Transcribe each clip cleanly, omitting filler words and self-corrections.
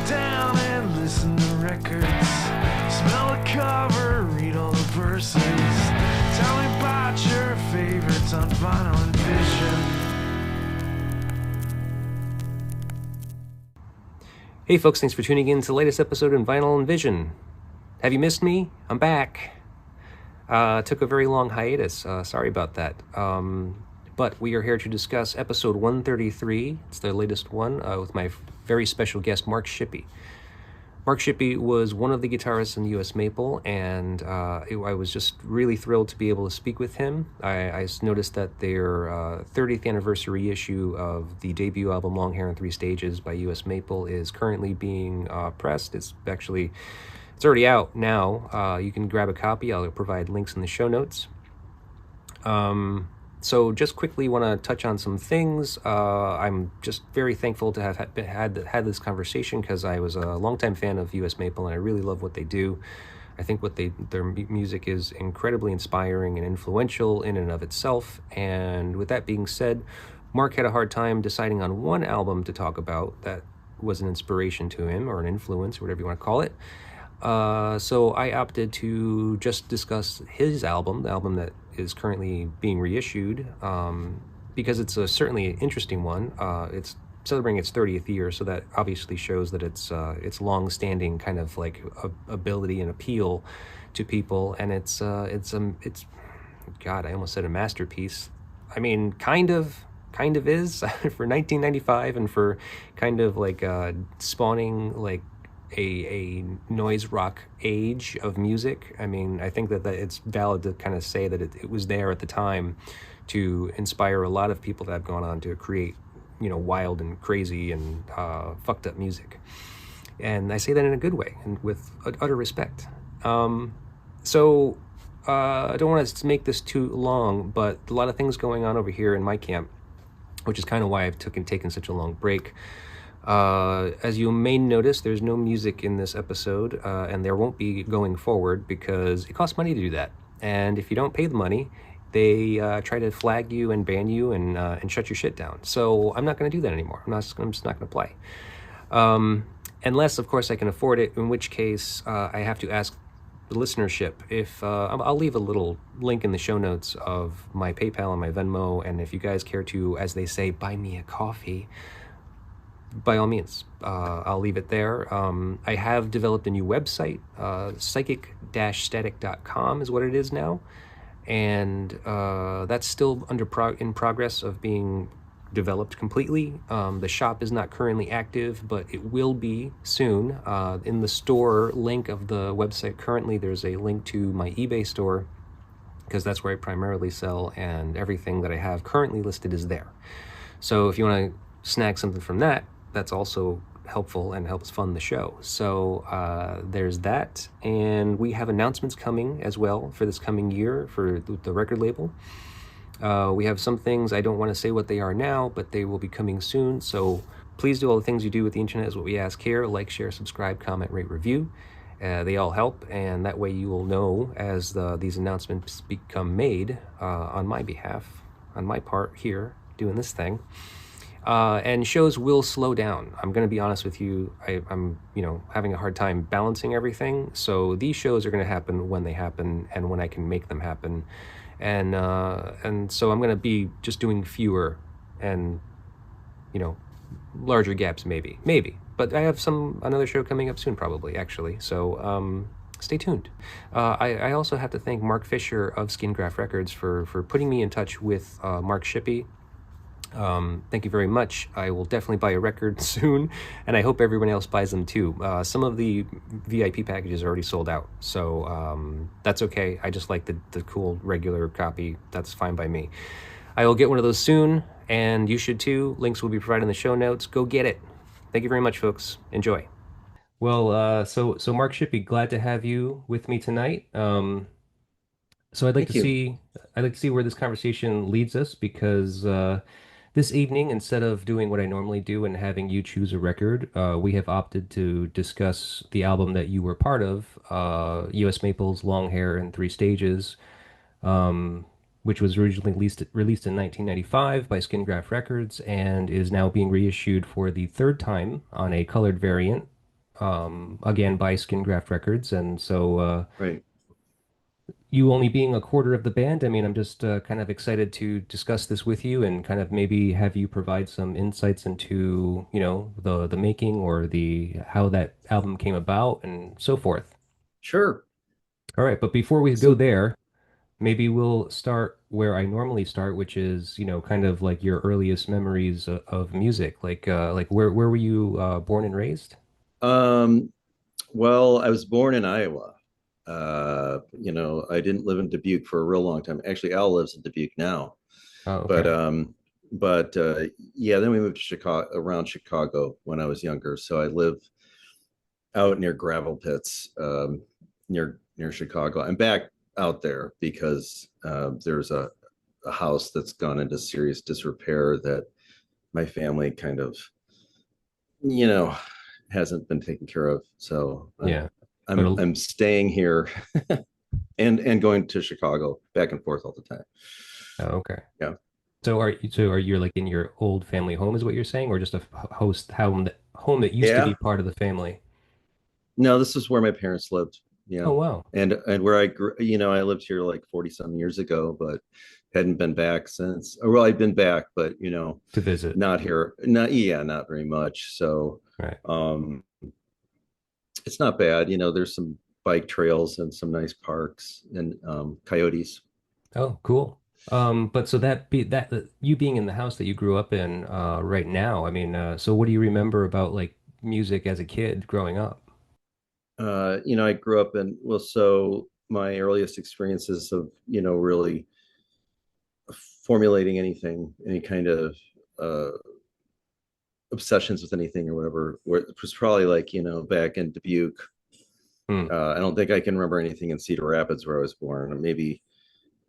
down and listen to records. Smell the cover, read all the verses. Tell me about your favorites on vinyl and vision. Hey folks, thanks for tuning in to the latest episode in Vinyl and Vision. Have you missed me? I'm back. Took a very long hiatus. Sorry about that. But we are here to discuss episode 133. It's the latest one with my very special guest, Mark Shippy. Mark Shippy was one of the guitarists in US Maple, and I was just really thrilled to be able to speak with him. I noticed that their 30th anniversary issue of the debut album Long Hair in Three Stages by US Maple is currently being pressed. It's already out now. You can grab a copy. I'll provide links in the show notes. So just quickly want to touch on some things. I'm just very thankful to have had this conversation because I was a longtime fan of US Maple and I really love what they do. I think their music is incredibly inspiring and influential in and of itself. And with that being said, Mark had a hard time deciding on one album to talk about that was an inspiration to him or an influence or whatever you want to call it. So I opted to just discuss his album, the album that is currently being reissued, because it's certainly an interesting one. It's celebrating its 30th year, so that obviously shows that it's long-standing kind of like ability and appeal to people, and it's God, I almost said a masterpiece. I mean, kind of is for 1995 and for kind of like spawning like a noise rock age of music. I mean, I think that it's valid to kind of say that it was there at the time to inspire a lot of people that have gone on to create, wild and crazy and fucked up music. And I say that in a good way and with utter respect. So I don't want to make this too long, but a lot of things going on over here in my camp, which is kind of why I've taken such a long break. As you may notice, there's no music in this episode, and there won't be going forward because it costs money to do that. And if you don't pay the money, they try to flag you and ban you and shut your shit down. So I'm not going to do that anymore. I'm just not going to play. Unless, of course, I can afford it, in which case I have to ask the listenership if I'll leave a little link in the show notes of my PayPal and my Venmo, and if you guys care to, as they say, buy me a coffee, by all means, I'll leave it there. I have developed a new website, psychic-static.com is what it is now, and that's still in progress of being developed completely. The shop is not currently active, but it will be soon. In the store link of the website currently, there's a link to my eBay store, because that's where I primarily sell, and everything that I have currently listed is there. So if you want to snag something from that, that's also helpful and helps fund the show. So there's that, and we have announcements coming as well for this coming year for the record label. We have some things, I don't want to say what they are now, but they will be coming soon. So please do all the things you do with the internet is what we ask here. Like, share, subscribe, comment, rate, review. They all help, and that way you will know as these announcements become made on my behalf, on my part here doing this thing. And shows will slow down. I'm going to be honest with you. I'm having a hard time balancing everything. So these shows are going to happen when they happen and when I can make them happen. And so I'm going to be just doing fewer and, larger gaps maybe. But I have another show coming up soon probably, actually. So stay tuned. I also have to thank Mark Fischer of Skin Graft Records for putting me in touch with Mark Shippy. Thank you very much. I will definitely buy a record soon, and I hope everyone else buys them too. Some of the VIP packages are already sold out, so that's okay. I just like the cool regular copy. That's fine by me. I will get one of those soon, and you should too. Links will be provided in the show notes. Go get it. Thank you very much, folks. Enjoy. Well, so Mark Shippy, glad to have you with me tonight. So I'd like Thank you. to see where this conversation leads us because this evening, instead of doing what I normally do and having you choose a record, we have opted to discuss the album that you were part of, US Maple's Long Hair in Three Stages, which was originally released in 1995 by Skingraph Records and is now being reissued for the third time on a colored variant again by Skin Graft Records, and so Right. you only being a quarter of the band, I mean, I'm just kind of excited to discuss this with you and kind of maybe have you provide some insights into, the making or the how that album came about and so forth. Sure. All right, but before we go So, there, maybe we'll start where I normally start, which is, kind of like your earliest memories of music. Like where were you born and raised? um, well, I was born in Iowa. I didn't live in Dubuque for a real long time. Actually, Al lives in Dubuque now. Oh, But okay. but yeah, then we moved to Chicago around Chicago when I was younger. So I live out near gravel pits, near Chicago. I'm back out there because there's a house that's gone into serious disrepair that my family kind of, you know, hasn't been taken care of. So Yeah. But I'm staying here and going to Chicago back and forth all the time. oh, okay. Yeah. So are you like in your old family home is what you're saying, or just a host home that used to be Yeah. part of the family? No, this is where my parents lived. Oh Yeah. wow. And where I grew, I lived here like 40 some years ago, but hadn't been back since. Well, I've been back, but To visit. not here. Not yeah, not very much. So Right. um it's not bad. There's some bike trails and some nice parks and coyotes. Oh, cool. But so you being in the house that you grew up in right now, I mean, so what do you remember about like music as a kid growing up? I grew up in, well, so my earliest experiences of, really formulating anything, any kind of uh obsessions with anything or whatever, where it was probably like, back in Dubuque. Hmm. I don't think I can remember anything in Cedar Rapids where I was born. Maybe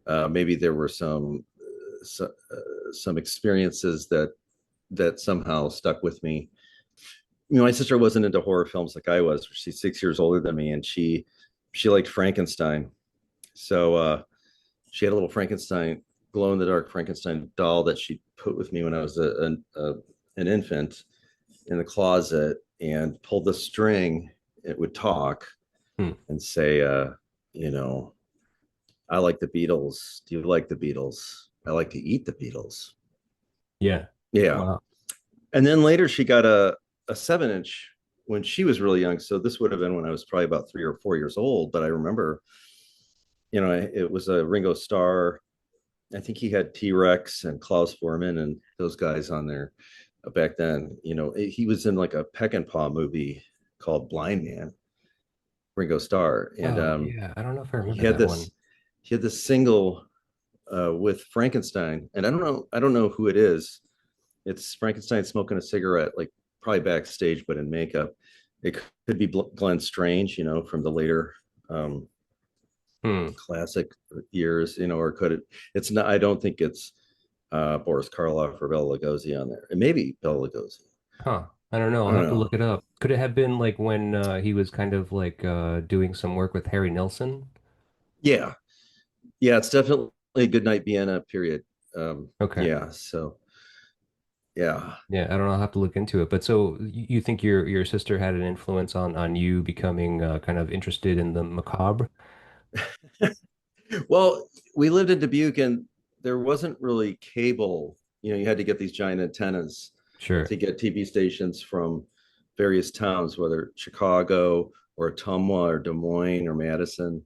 there were some experiences that somehow stuck with me. My sister wasn't into horror films like I was. She's 6 years older than me, and she liked Frankenstein. So she had a little Frankenstein, glow in the dark Frankenstein doll that she put with me when I was an infant in the closet, and pulled the string. It would talk Hmm. and say, you know, I like the Beatles. Do you like the Beatles? I like to eat the Beatles. Yeah. Yeah. Wow. And then later she got a 7 inch when she was really young. So this would have been when I was probably about 3 or 4 years old. But I remember, it was a Ringo Starr. I think he had T Rex and Klaus Foreman and those guys on there back then. He was in like a Peck and Paw movie called Blind Man, Ringo Starr. And Oh, yeah. I don't know if I he remember had that this one. he had this single with Frankenstein. And I don't know who it is. It's Frankenstein smoking a cigarette, like probably backstage, but in makeup. It could be Glenn Strange, from the later um, Hmm. classic years, or could it? It's not. I don't think it's Boris Karloff or Bela Lugosi on there. It may be Bela Lugosi. Huh. I don't know. I I'll don't have to look know. it up. Could it have been like when he was kind of like doing some work with Harry Nilsson? Yeah, yeah. It's definitely a good night Vienna period. Okay. Yeah. So yeah. Yeah, I don't know. I'll have to look into it. But so you think your sister had an influence on you becoming kind of interested in the macabre? Well, we lived in Dubuque, and there wasn't really cable. You had to get these giant antennas Sure. to get TV stations from various towns, whether Chicago or Ottumwa or Des Moines or Madison,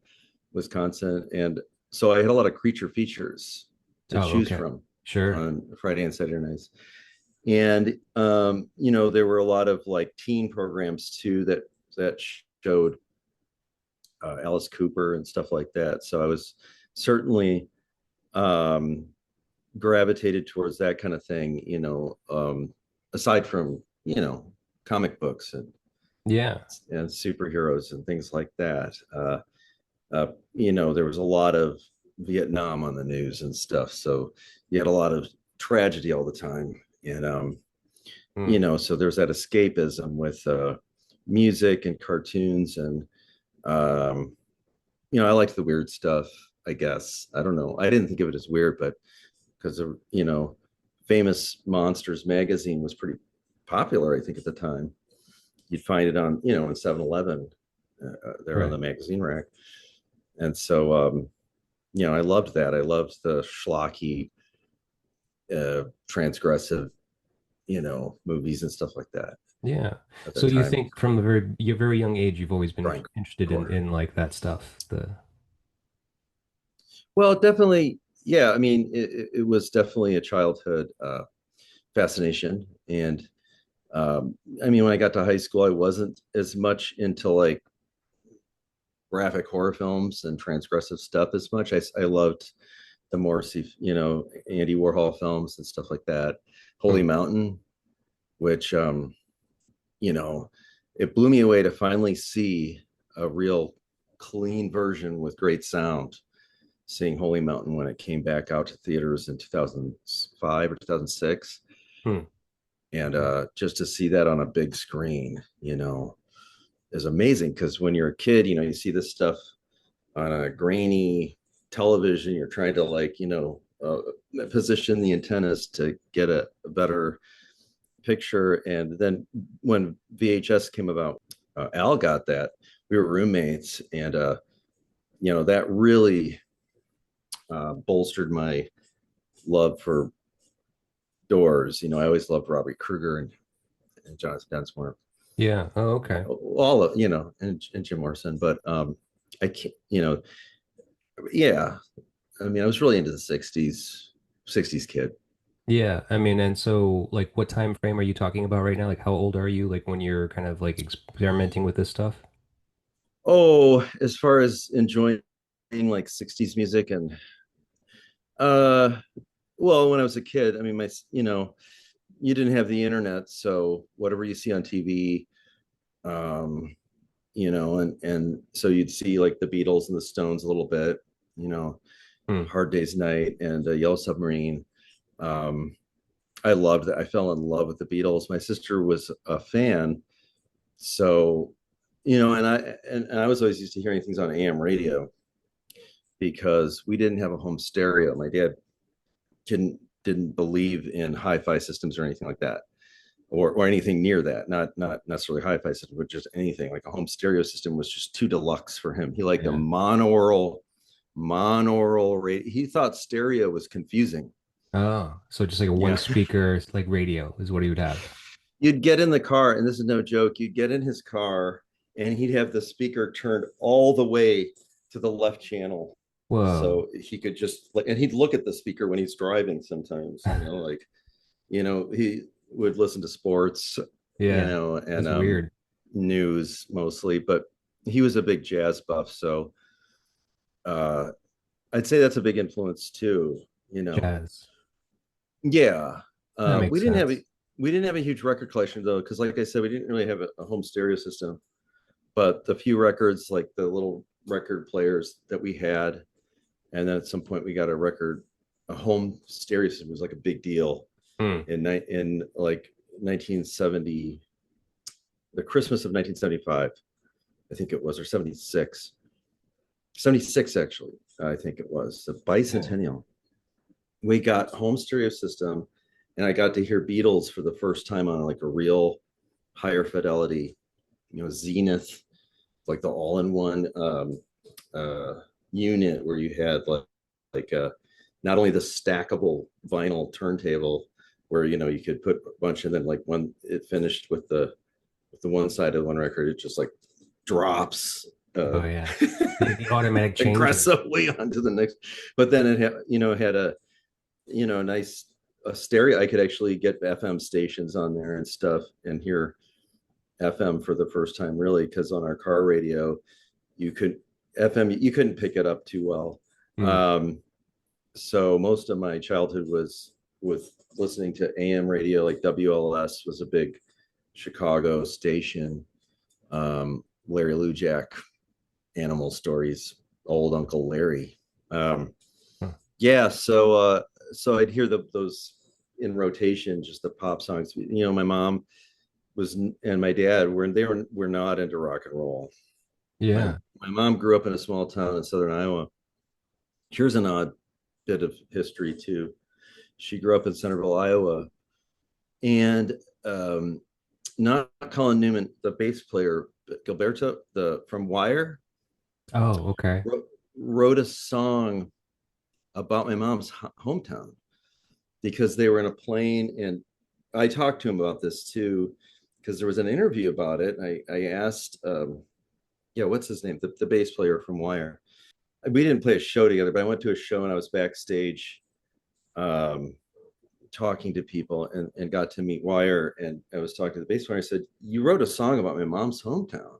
Wisconsin. And so I had a lot of creature features to Oh, choose okay. from Sure. on Friday and Saturday nights. And there were a lot of like teen programs too that showed Alice Cooper and stuff like that. So I was certainly um, gravitated towards that kind of thing, aside from, comic books Yeah. and superheroes and things like that. There was a lot of Vietnam on the news and stuff. So you had a lot of tragedy all the time. And, Hmm. so there's that escapism with music and cartoons. And, um, I liked the weird stuff, I guess. I don't know. I didn't think of it as weird, but because of Famous Monsters magazine was pretty popular, I think, at the time. you'd find it on, in 7-Eleven, there on Right. the magazine rack. And so, I loved that. I loved the schlocky, transgressive, movies and stuff like that Yeah. at So that you time. think from the your very young age, you've always been Brian interested Core. in like that stuff. The Well, definitely, yeah. I mean, it was definitely a childhood fascination. And I mean, when I got to high school, I wasn't as much into like graphic horror films and transgressive stuff as much. I loved the more, Andy Warhol films and stuff like that. Holy Hmm. Mountain, which, you know, it blew me away to finally see a real clean version with great sound. Seeing Holy Mountain when it came back out to theaters in 2005 or 2006. Hmm. And just to see that on a big screen, is amazing. Because when you're a kid, you see this stuff on a grainy television. You're trying to position the antennas to get a better picture. And then when VHS came about, Al got that. We were roommates, and that really bolstered my love for Doors. I always loved Robert Kruger and Jonathan Densmore, Yeah. Oh, okay. all of and Jim Morrison. But I can't, yeah. I mean, I was really into the '60s kid. Yeah. I mean, and so like what time frame are you talking about right now? Like how old are you like when you're kind of like experimenting with this stuff? Oh, as far as enjoying like '60s music and uh, well, when I was a kid, I mean, you didn't have the internet, so whatever you see on TV, um, and so you'd see like the Beatles and the Stones a little bit, you know, Hmm. Hard Day's Night and Yellow Submarine. Um, I loved that. I fell in love with the Beatles. My sister was a fan, so and I was always used to hearing things on AM radio because we didn't have a home stereo. My dad didn't believe in hi-fi systems or anything like that, or anything near that. Not necessarily hi-fi system, but just anything like a home stereo system was just too deluxe for him. He liked a Yeah. monaural radio. He thought stereo was confusing. Oh, so just like a one Yeah. speaker like radio is what he would have. You'd get in the car, and this is no joke. You'd get in his car, and he'd have the speaker turned all the way to the left channel, Whoa. so he could just like, and he'd look at the speaker when he's driving. Sometimes, like, he would listen to sports, Yeah. and That's weird. news mostly, but he was a big jazz buff. So uh, I'd say that's a big influence too. Jazz. Yeah. That Uh, we makes didn't have a sense. we didn't have a huge record collection though, because like I said, we didn't really have a home stereo system. But the few records, like the little record players that we had, and then at some point we got a home stereo system. It was like a big deal Hmm. in like 1970, the Christmas of 1975, I think it was, or 76, 76 actually, I think it was the Yeah. bicentennial. We got home stereo system, and I got to hear Beatles for the first time on like a real higher fidelity, Zenith, like the all-in-one uh, unit where you had like not only the stackable vinyl turntable where you could put a bunch, and then like when it finished with the one side of one record, it just like drops Oh yeah. The automatic changer. aggressively onto the next. But then it had a nice a stereo. I could actually get FM stations on there and stuff and hear FM for the first time, really, because on our car radio, you could FM, you couldn't pick it up too well. Hmm. So most of my childhood was with listening to AM radio, like WLS was a big Chicago station. Larry Lujak, Animal Stories, Old Uncle Larry. Um, Huh. yeah, so I'd hear those in rotation, just the pop songs. My mom was, and my dad were not into rock and roll. My Yeah. my mom grew up in a small town in southern Iowa. Here's an odd bit of history too. She grew up in Centerville, Iowa, and not Colin Newman, the bass player, Gilberto, the from Wire, Oh, okay. wrote a song about my mom's hometown because they were in a plane, and I talked to him about this too because there was an interview about it. I asked, yeah, what's his name, the bass player from Wire. We didn't play a show together, but I went to a show and I was backstage um, talking to people and got to meet Wire. And I was talking to the bass player. I said, "You wrote a song about my mom's hometown."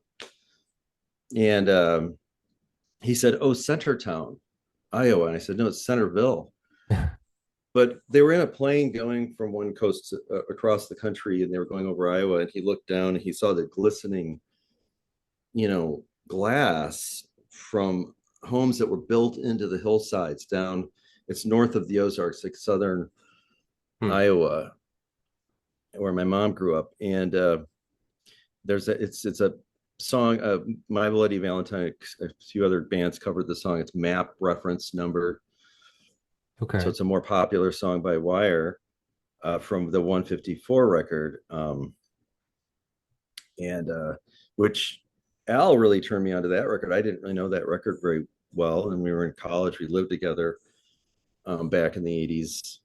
And he said, "Oh, Centertown, Iowa." And I said, "No, it's Centerville." But they were in a plane going from one coast across the country, and they were going over Iowa. And he looked down and he saw the glistening, glass from homes that were built into the hillsides down. It's north of the Ozarks, like southern Hmm. Iowa, where my mom grew up. And it's a song. My Bloody Valentine. A few other bands covered the song. It's map reference number. So Okay. it's a more popular song by Wire from the 154 record, and which Al really turned me onto that record. I didn't really know that record very well, and we were in college. We lived together back in the 80s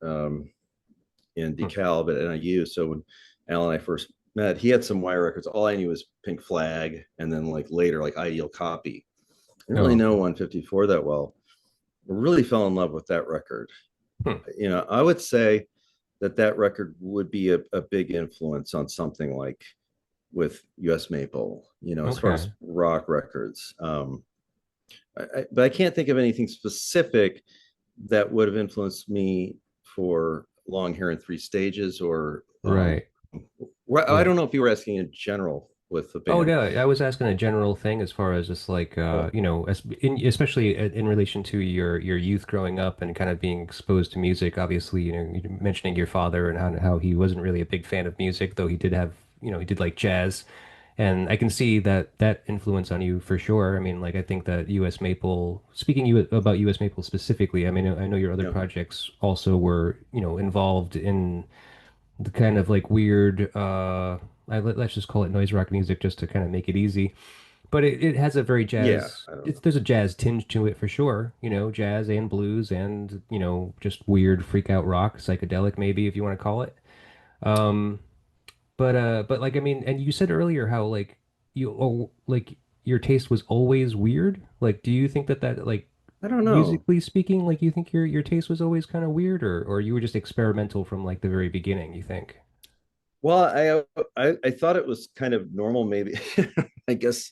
in Hmm. DeKalb at NIU. So when Al and I first met, he had some Wire records. All I knew was Pink Flag, and then like later, like Ideal Copy. I didn't Oh, really know okay. 154 that well. I really fell in love with that record. Hmm. I would say that record would be a big influence on something like with US Maple, as far as Okay. rock records. But I can't think of anything specific that would have influenced me for Long Hair in Three Stages or Right. I Yeah. don't know if you were asking in general with the Oh, band. no, I was asking a general thing as far as just like Oh, especially in relation to your youth growing up and kind of being exposed to music. Obviously, you're mentioning your father and how he wasn't really a big fan of music, though he did have, he did like jazz. And I can see that influence on you for sure. I mean, like I think that US Maple, speaking about US Maple specifically, I mean, I know your other yeah, projects also were, involved in the kind of like weird let's just call it noise rock music just to kind of make it easy. But it has a very yeah. jazz, I don't it's know. there's a jazz tinge to it for sure, jazz and blues and just weird freak out rock, psychedelic maybe if you want to call it. Um but like I mean, and you said earlier how like like your taste was always weird. Like do you think that like I don't know. musically speaking, like you think your taste was always kind of weird or you were just experimental from like the very beginning, you think? Well, I thought it was kind of normal, maybe. I guess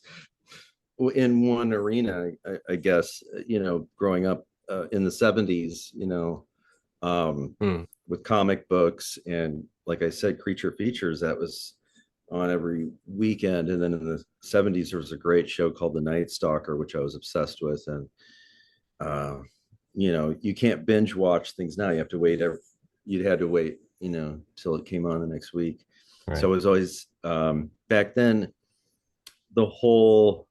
in one arena, I guess, growing up in the 70s, Hmm. with comic books and, like I said, creature features that was on every weekend. And then in the 70s, there was a great show called The Night Stalker, which I was obsessed with. And, uh, you can't binge watch things now. You have to wait. You'd had to wait, till it came on the next week. So Right. it was always back then, the whole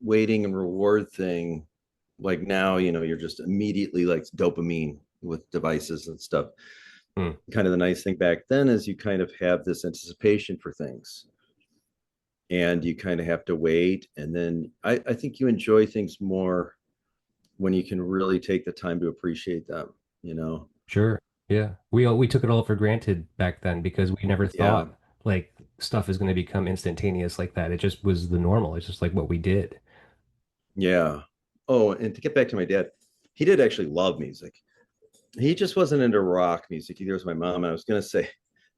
waiting and reward thing. Like now, you're just immediately like dopamine with devices and stuff. Hmm. Kind of the nice thing back then is you kind of have this anticipation for things, and you kind of have to wait. And then I think you enjoy things more when you can really take the time to appreciate them. Sure. Yeah. We took it all for granted back then because we never Yeah. thought like stuff is going to become instantaneous like that. It just was the normal. It's just like what we did. Yeah. Oh, and to get back to my dad, he did actually love music. He just wasn't into rock music. Either was my mom. I was going to say,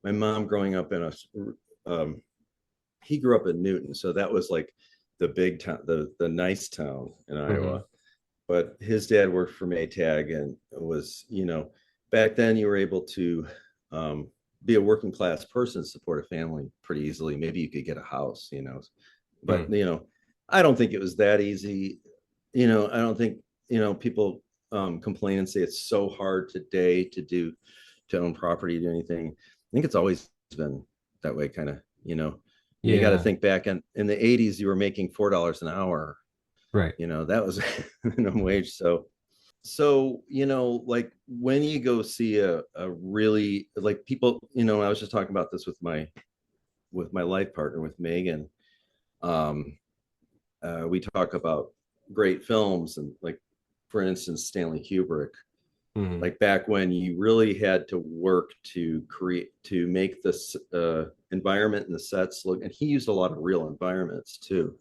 my mom growing up in um, he grew up in Newton, so that was like the big town, the nice town in Hmm. Iowa. But his dad worked for Maytag and was, back then you were able to be a working class person, support a family pretty easily. Maybe you could get a house. Hmm. But I don't think it was that easy. I don't think people complain and say it's so hard today to own property, to do anything. I think it's always been that way, kind of. You got to Yeah. think back in the 80s, you were making $4 an hour. Right. That was minimum wage. So like when you go see a really, like, people, I was just talking about this with my with my life partner, with Megan. Um, we talk about great films, and like, for instance, Stanley Kubrick. Hmm. Like back when you really had to work to make this environment and the sets look, and he used a lot of real environments too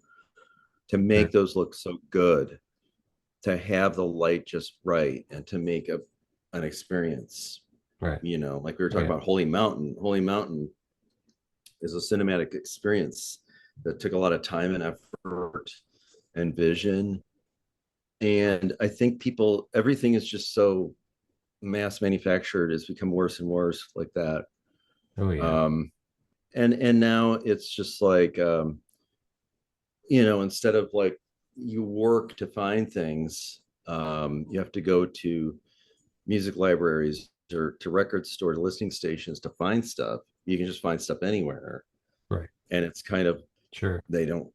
to Sure. make those look so good, to have the light just right, and to make an experience. Right. Like we were Oh talking yeah. about Holy Mountain. Holy Mountain is a cinematic experience that took a lot of time and effort and vision. And I think everything is just so mass manufactured. It's become worse and worse like that. Oh yeah. Um, and now it's just like, instead of like you work to find things, you have to go to music libraries or to record stores, listening stations to find stuff. You can just find stuff anywhere, Right. and it's kind of, Sure. they don't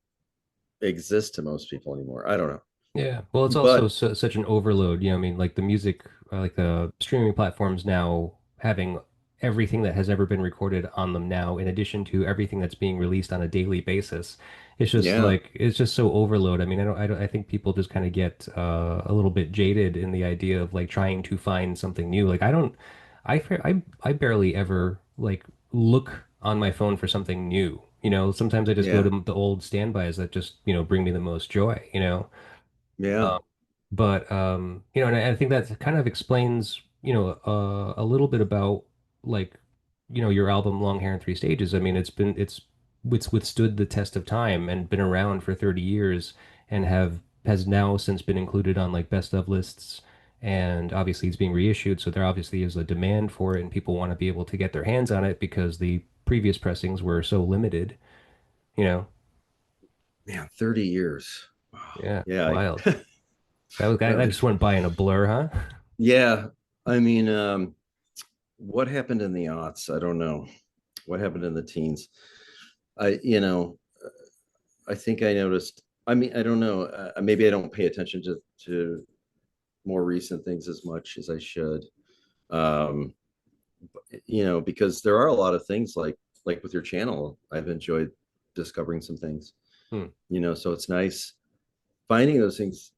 exist to most people anymore. I don't know, Yeah. Well, it's also but such an overload. I mean, like the music, like the streaming platforms now having everything that has ever been recorded on them now, in addition to everything that's being released on a daily basis. It's just yeah, like it's just so overload. I mean, I think people just kind of get a little bit jaded in the idea of like trying to find something new. Like I don't, I barely ever like look on my phone for something new. Sometimes I just go yeah, to the old standbys that just, bring me the most joy. yeah, Um, but and I think that kind of explains, a little bit about like, your album Long Hair in Three Stages. I mean, it's withstood the test of time and been around for 30 years and has now since been included on like best of lists. And obviously it's being reissued, so there obviously is a demand for it and people want to be able to get their hands on it because the previous pressings were so limited, you know. man, 30 years. Wow. Yeah, Yeah, wild. That that, just went by in a blur, huh? yeah. I mean, what happened in the aughts? I don't know. What happened in the teens? I, you know, I think I noticed. I mean, I don't know. Maybe I don't pay attention to more recent things as much as I should. Um, because there are a lot of things like with your channel, I've enjoyed discovering some things. Hmm. So it's nice finding those things.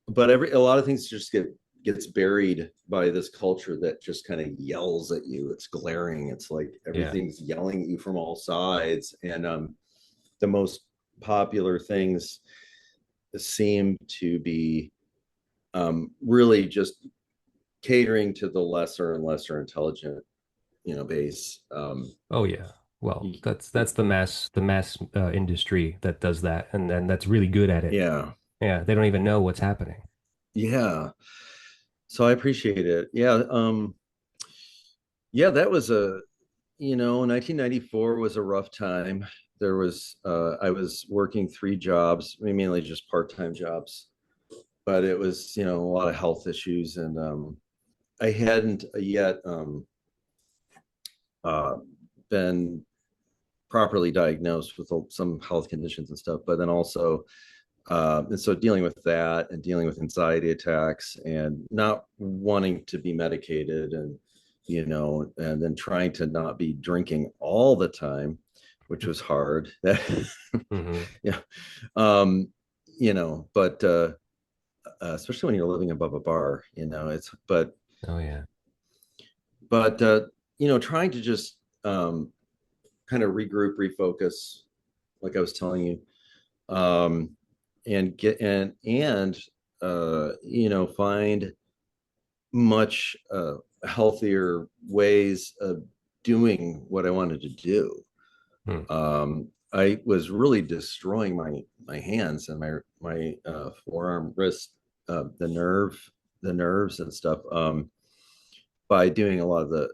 But a lot of things just gets buried by this culture that just kind of yells at you. It's glaring. It's like Yeah. everything's yelling at you from all sides. And the most popular things seem to be really just catering to the lesser and lesser intelligent, base. Oh yeah. Well, that's the mass industry that does that, and that's really good at it. Yeah, Yeah, they don't even know what's happening. yeah. So I appreciate it. Yeah, yeah. That was 1994 was a rough time. I was working three jobs, mainly just part-time jobs, but it was, a lot of health issues, and I hadn't yet uh, been properly diagnosed with some health conditions and stuff. But then also, and so dealing with that and dealing with anxiety attacks and not wanting to be medicated, and then trying to not be drinking all the time, which was hard. Hmm. Yeah. But especially when you're living above a bar, it's, Oh yeah. but trying to just kind of regroup, refocus, like I was telling you, um, and find much healthier ways of doing what I wanted to do. Hmm. I was really destroying my hands and my forearm, wrist, the nerves and stuff, by doing a lot of the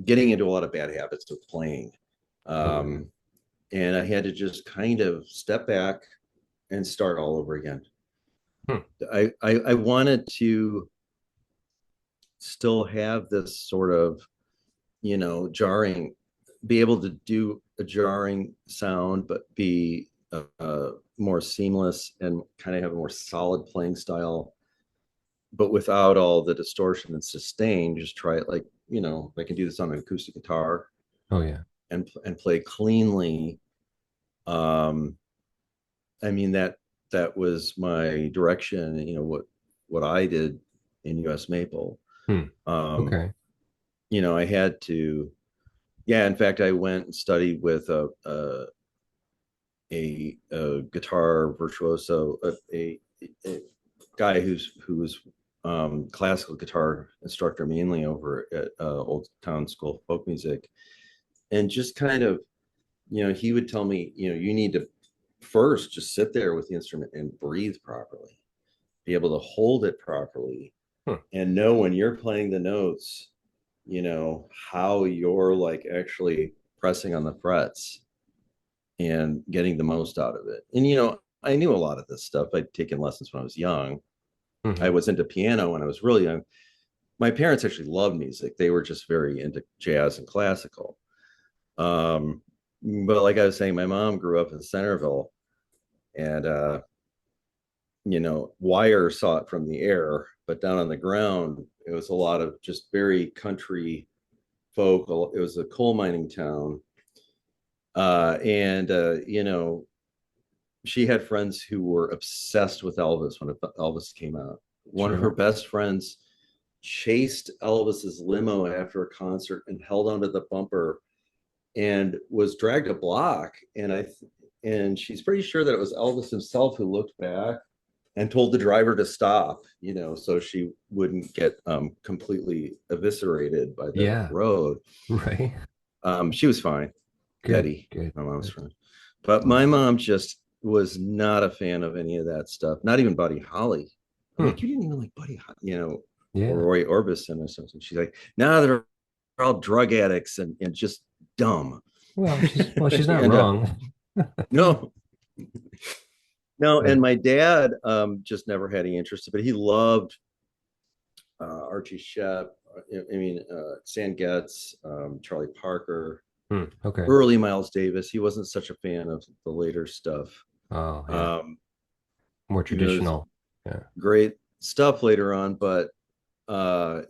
getting into a lot of bad habits of playing. Oh yeah. Um, and I had to just kind of step back and start all over again. Hmm. I wanted to still have this sort of, jarring, be able to do a jarring sound, but be more seamless and kind of have a more solid playing style, but without all the distortion and sustain. Just try it, like, I can do this on an acoustic guitar, Oh yeah. and play cleanly. I mean, that was my direction, what I did in US Maple. Hmm. Um, Okay. I had to, yeah, in fact, I went and studied with a guitar virtuoso, a guy who was classical guitar instructor mainly over at Old Town School of Folk Music, and just kind of, he would tell me, you need to first just sit there with the instrument and breathe properly, be able to hold it properly, Hmm. and know when you're playing the notes, how you're like actually pressing on the frets and getting the most out of it. And I knew a lot of this stuff. I'd taken lessons when I was young. I Mhm. was into piano when I was really young. My parents actually loved music. They were just very into jazz and classical. But like I was saying, my mom grew up in Centerville, and wire saw it from the air, but down on the ground, it was a lot of just very country folk. It was a coal mining town. And she had friends who were obsessed with Elvis when Elvis came out. One of her Sure. best friends chased Elvis's limo after a concert and held onto the bumper and was dragged a block. And she's pretty sure that it was Elvis himself who looked back and told the driver to stop, so she wouldn't get completely eviscerated by the Yeah. road. Right. She was fine. Good. Betty, Good. my mom's Good. friend. But Oh, my mom just was not a fan of any of that stuff, not even Buddy Holly. I'm hmm. like, you didn't even like Buddy Holly, or Yeah. Roy Orbison or something. She's like, no, they're all drug addicts and just dumb. Well, she's not And wrong. no, no. But And my dad just never had any interest, but he loved Archie Shepp. I mean, Stan Getz, Charlie Parker, okay. early Miles Davis. He wasn't such a fan of the later stuff. Oh, yeah. Um, More there's traditional. Yeah. great stuff later on, but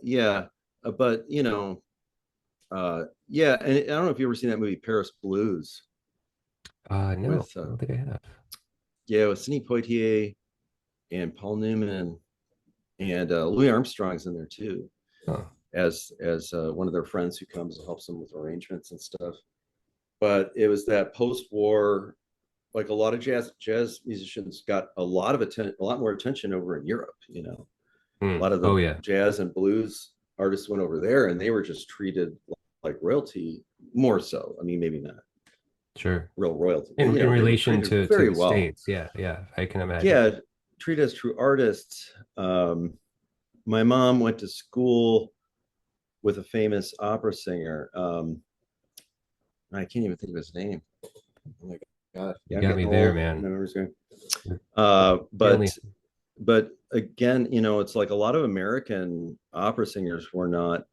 yeah, but yeah, and I don't know if you ever seen that movie Paris Blues No, with I don't think I have. yeah, with Sidney Poitier and Paul Newman, and Louis Armstrong's in there too, Oh, as one of their friends who comes and helps them with arrangements and stuff. But it was that post-war, like a lot of jazz musicians got a lot of attention, a lot more attention over in Europe. A lot of Oh, the yeah. jazz and blues artists went over there, and they were just treated like royalty, more so. I mean, maybe not Sure. real royalty, but In they were relation treated to very the well. States. Yeah. Yeah. I can imagine. Yeah, treated as true artists. My mom went to school with a famous opera singer. I can't even think of his name. Oh my God. You Yeah, I'm got me getting there, old. My man. memory's going. Family. But again, it's like a lot of American opera singers were not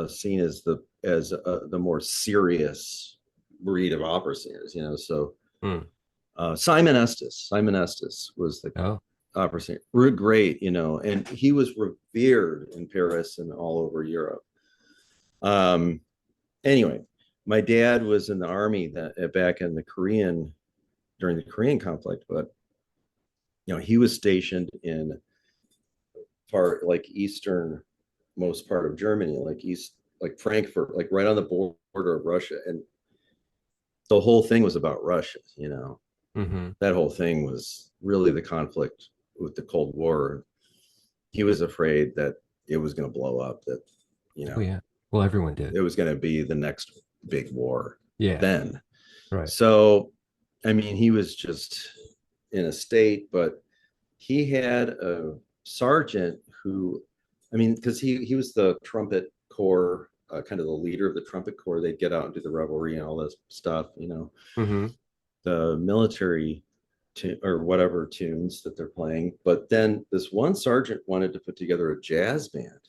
seen as the more serious breed of opera singers. So Hmm. Simon Estes was the Oh, opera singer. We're great, and he was revered in Paris and all over Europe. Anyway, my dad was in the army back in during the Korean conflict, but he was stationed in part like eastern most part of Germany, like Frankfurt, like right on the border of Russia, and the whole thing was about Russia. mm-hmm. That whole thing was really the conflict with the Cold War. He was afraid that it was going to blow up. That Oh, yeah. Well, everyone did. it was going to be the next big war Yeah. then. Right. So, I mean, he was just in a state, but he had a sergeant who, I mean, because he was the trumpet corps, kind of the leader of the trumpet corps. They'd get out and do the revelry and all this stuff, Mm-hmm. the military or whatever tunes that they're playing. But then this one sergeant wanted to put together a jazz band.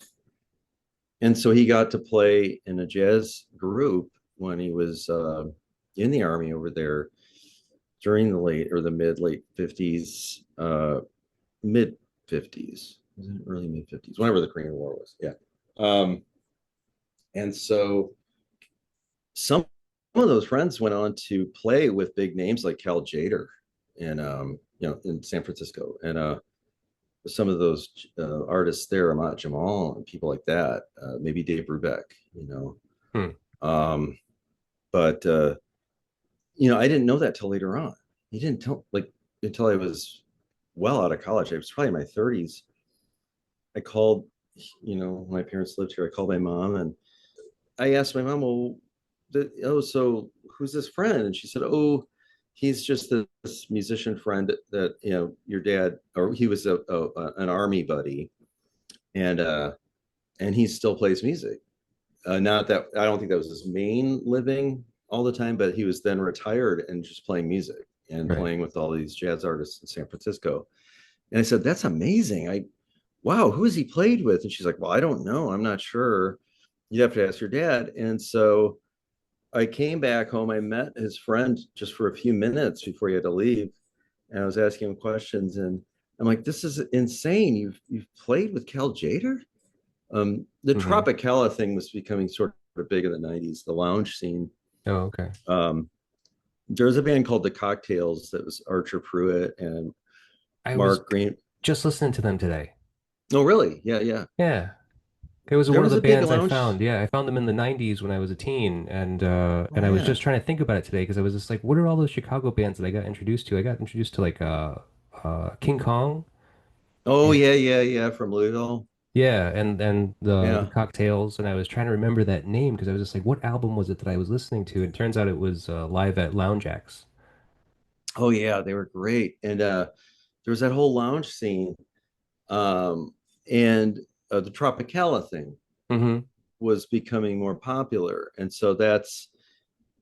And so he got to play in a jazz group when he was in the army over there during the late or the late 50s, mid 50s, early mid 50s, whenever the Korean War was. Yeah. And so of those friends went on to play with big names like Cal Jader and in San Francisco, and some of those artists there, Amat Jamal and people like that, maybe Dave Brubeck, Hmm. um, but I didn't know that till later on. He didn't tell like until I was well out of college. I was probably in my 30s. I called, my parents lived here. I called my mom and I asked my mom, well, so who's this friend? And she said, oh, he's just this musician friend that your dad, or he was an army buddy, and he still plays music. Not that I don't think that was his main living all the time, but he was then retired and just playing music and Right. playing with all these jazz artists in San Francisco. And I said, that's amazing. Wow, who has he played with? And she's like, well, I don't know. I'm not sure. You'd have to ask your dad. And so I came back home. I met his friend just for a few minutes before he had to leave. And I was asking him questions. And I'm like, this is insane. You've played with Cal Jader? The Hmm. Tropicala thing was becoming sort of big in the 90s, the lounge scene. Oh, okay. Um, there was a band called the Cocktails that was Archer Pruitt and I was Mark Green. just listening to them today. Oh, really? Yeah, yeah. Yeah. It was There one of was the a big bands I lounge. found. Yeah, I found them in the 90s when I was a teen, Oh, and I was yeah. just trying to think about it today because I was just like, what are all those Chicago bands that I got introduced to? I got introduced to like King Kong. Oh, Yeah. yeah, yeah, yeah. From Louisville. Yeah, and the Yeah. Cocktails, and I was trying to remember that name because I was just like, what album was it that I was listening to? And it turns out it was Live at Lounge Acts. Oh, yeah. They were great. And there was that whole lounge scene. And the Tropicala thing Hmm. was becoming more popular. And so that's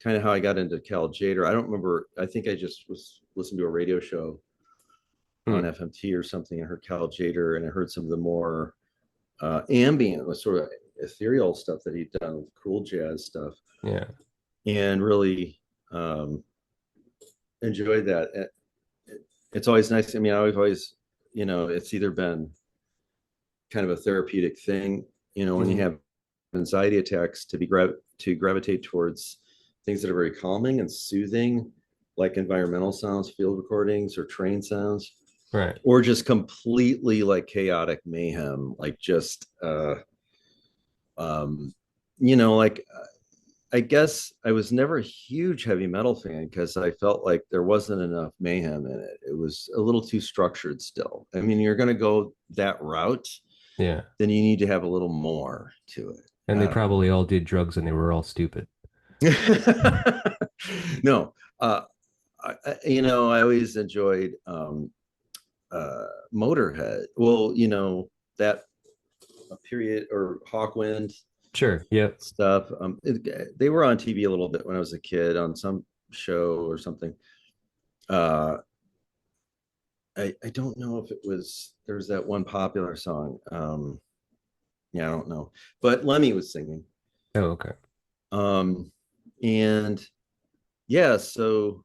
kind of how I got into Cal Jader. I don't remember. I think I just was listening to a radio show on Hmm. FMT or something and heard Cal Jader, and I heard some of the more ambient, sort of ethereal stuff that he'd done with cool jazz stuff, Yeah. and really um, enjoyed that. It's always nice. I mean, I've always, it's either been kind of a therapeutic thing, when you Hmm. have anxiety attacks, to gravitate towards things that are very calming and soothing, like environmental sounds, field recordings, or train sounds, Right. or just completely like chaotic mayhem, like just um, like I guess I was never a huge heavy metal fan because I felt like there wasn't enough mayhem in it. It was a little too structured still. I mean, you're going to go that route, Yeah. then you need to have a little more to it. And they I don't probably all did drugs and they were all stupid. know. No, I always enjoyed Motorhead. Well, that period or Hawkwind Sure. Yep. stuff. They were on TV a little bit when I was a kid on some show or something. Uh, I don't know if it was there was that one popular song. Yeah, I don't know, but Lemmy was singing. Oh, okay. Um, and yeah, so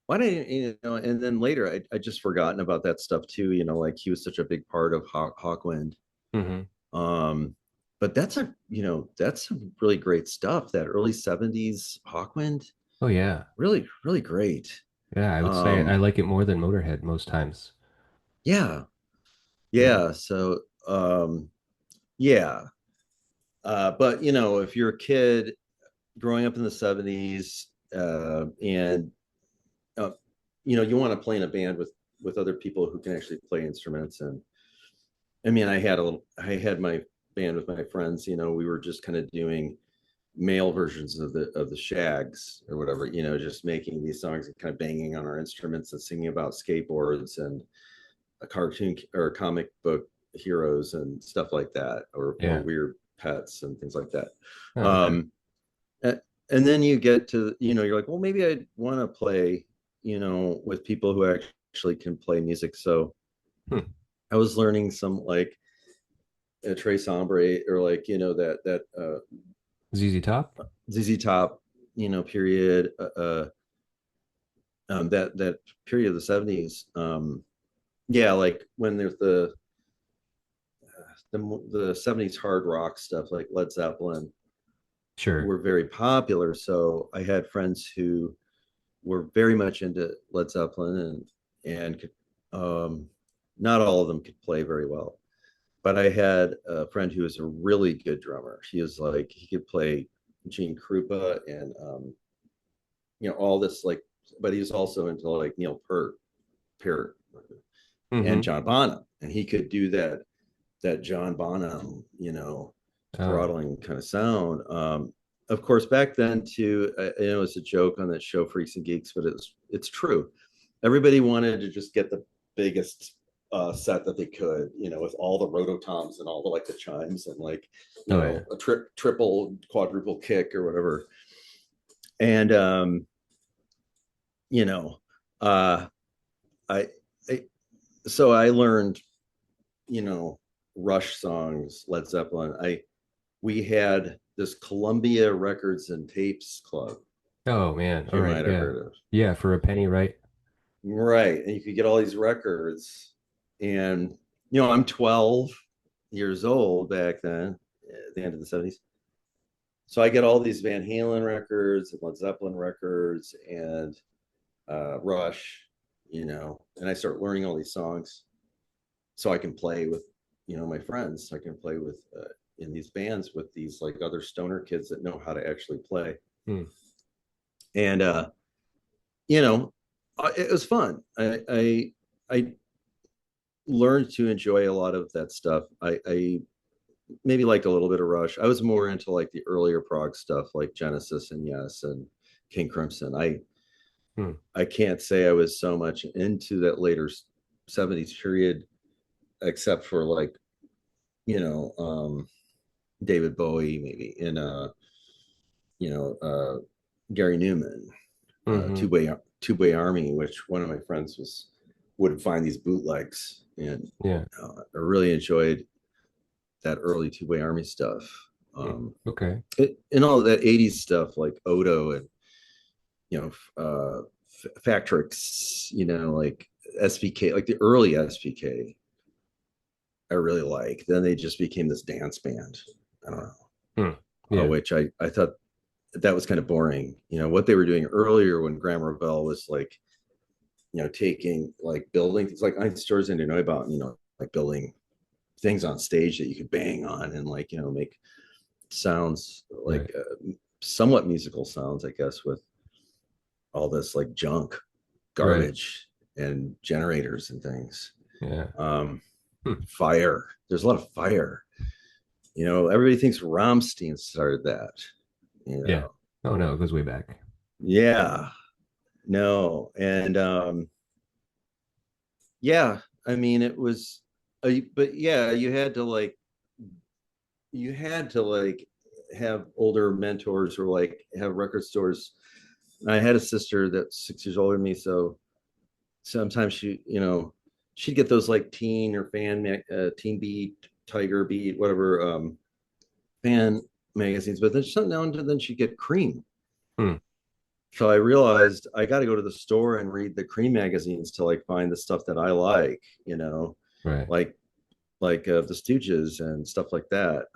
why didn't And then later, I just forgotten about that stuff too. Like he was such a big part of Hawkwind. Hmm. Um, but that's some really great stuff. That early '70s Hawkwind, Oh, yeah. really, really great. Yeah, I would say I Um, like it more than Motorhead most times. yeah, Yeah. yeah. So, yeah. But if you're a kid growing up in the '70s, and uh, you want to play in a band with other people who can actually play instruments. And I mean, I had my band with my friends. We were just kind of doing male versions of the Shags or whatever. Just making these songs and kind of banging on our instruments and singing about skateboards and a cartoon or comic book heroes and stuff like that, or Yeah. weird pets and things like that. Oh, okay. Um, and then you get to, you're like, well, maybe I want to play, with people who actually can play music. So Hmm. I was learning some like a Trace Ombre, or like, that ZZ Top? ZZ Top, period, that period of the '70s. Yeah, like when there's the '70s hard rock stuff like Led Zeppelin, Sure. were very popular. So I had friends who were very much into Led Zeppelin and could, not all of them could play very well. But I had a friend who was a really good drummer. He was like he could play Gene Krupa and all this like, but he was also into like Neil Peart and Mm-hmm. John Bonham, and he could do that John Bonham, Oh, throttling kind of sound. Of course, back then too, I know it's a joke on that show Freaks and Geeks, but it's true. Everybody wanted to just get the biggest set that they could, with all the rototoms and all the like the chimes and like, oh yeah. a triple, quadruple kick or whatever. And you know, uh, I, I so I learned, you know, Rush songs, Led Zeppelin. We had this Columbia Records and Tapes Club, Oh man. All you right. might have Yeah. heard of. Yeah. For a penny, right? Right. And you could get all these records. And, I'm 12 years old back then, at the end of the 70s. So I get all these Van Halen records and Led Zeppelin records and Rush, and I start learning all these songs so I can play with, my friends. I can play with in these bands with these like other stoner kids that know how to actually play. Hmm. And you know, it was fun. I learned to enjoy a lot of that stuff. I maybe liked a little bit of Rush. I was more into like the earlier prog stuff, like Genesis and Yes and King Crimson. Hmm. I can't say I was so much into that later '70s period, except for like David Bowie maybe in you know Gary Newman, Mm-hmm. two way army, which one of my friends would find these bootlegs, and Yeah. I really enjoyed that early two-way army stuff. Hmm. Okay. And all of that '80s stuff like Odo and you know Factrix, like SPK, like the early SPK. I really like. Then they just became this dance band. I don't know, Hmm. Yeah. which I thought that was kind of boring. What they were doing earlier when Graham Revell was like, taking like building things like Ein Stores into Neubau, like building things on stage that you could bang on and like, make sounds Right. like somewhat musical sounds, I guess, with all this like junk, Right. garbage, and generators and things. Yeah. Um, Hmm. Fire. There's a lot of fire. Everybody thinks Rammstein started that. You Yeah. know, Oh no, it goes way back. yeah, no, and yeah. I mean, it was, but yeah, you had to like have older mentors or like have record stores. I had a sister that's 6 years older than me, so sometimes she'd get those like teen or teen beat, tiger beat, whatever, fan magazines, but then now and then she'd get Cream. Hmm. So I realized I got to go to the store and read the Cream magazines to like find the stuff that I like, Right. like the Stooges and stuff like that.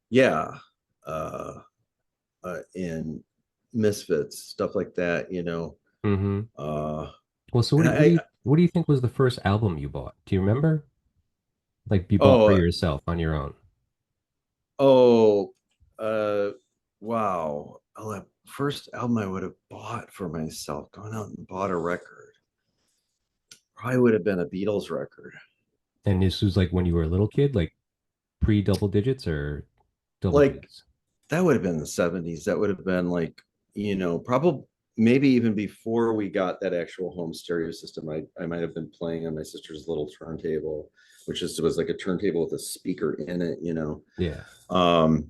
Yeah, uh, and Misfits, stuff like that. Mm-hmm. Uh, Well, so and what do you think was the first album you bought? Do you remember? Like you bought for oh yourself on your own? oh uh, wow. The first album I would have bought for myself, gone out and bought a record, probably would have been a Beatles record. And this was like when you were a little kid, like pre double digits or double Like digits? that would have been the '70s. That would have been like, probably maybe even before we got that actual home stereo system. I might have been playing on my sister's little turntable, which was like a turntable with a speaker in it. Yeah. Um,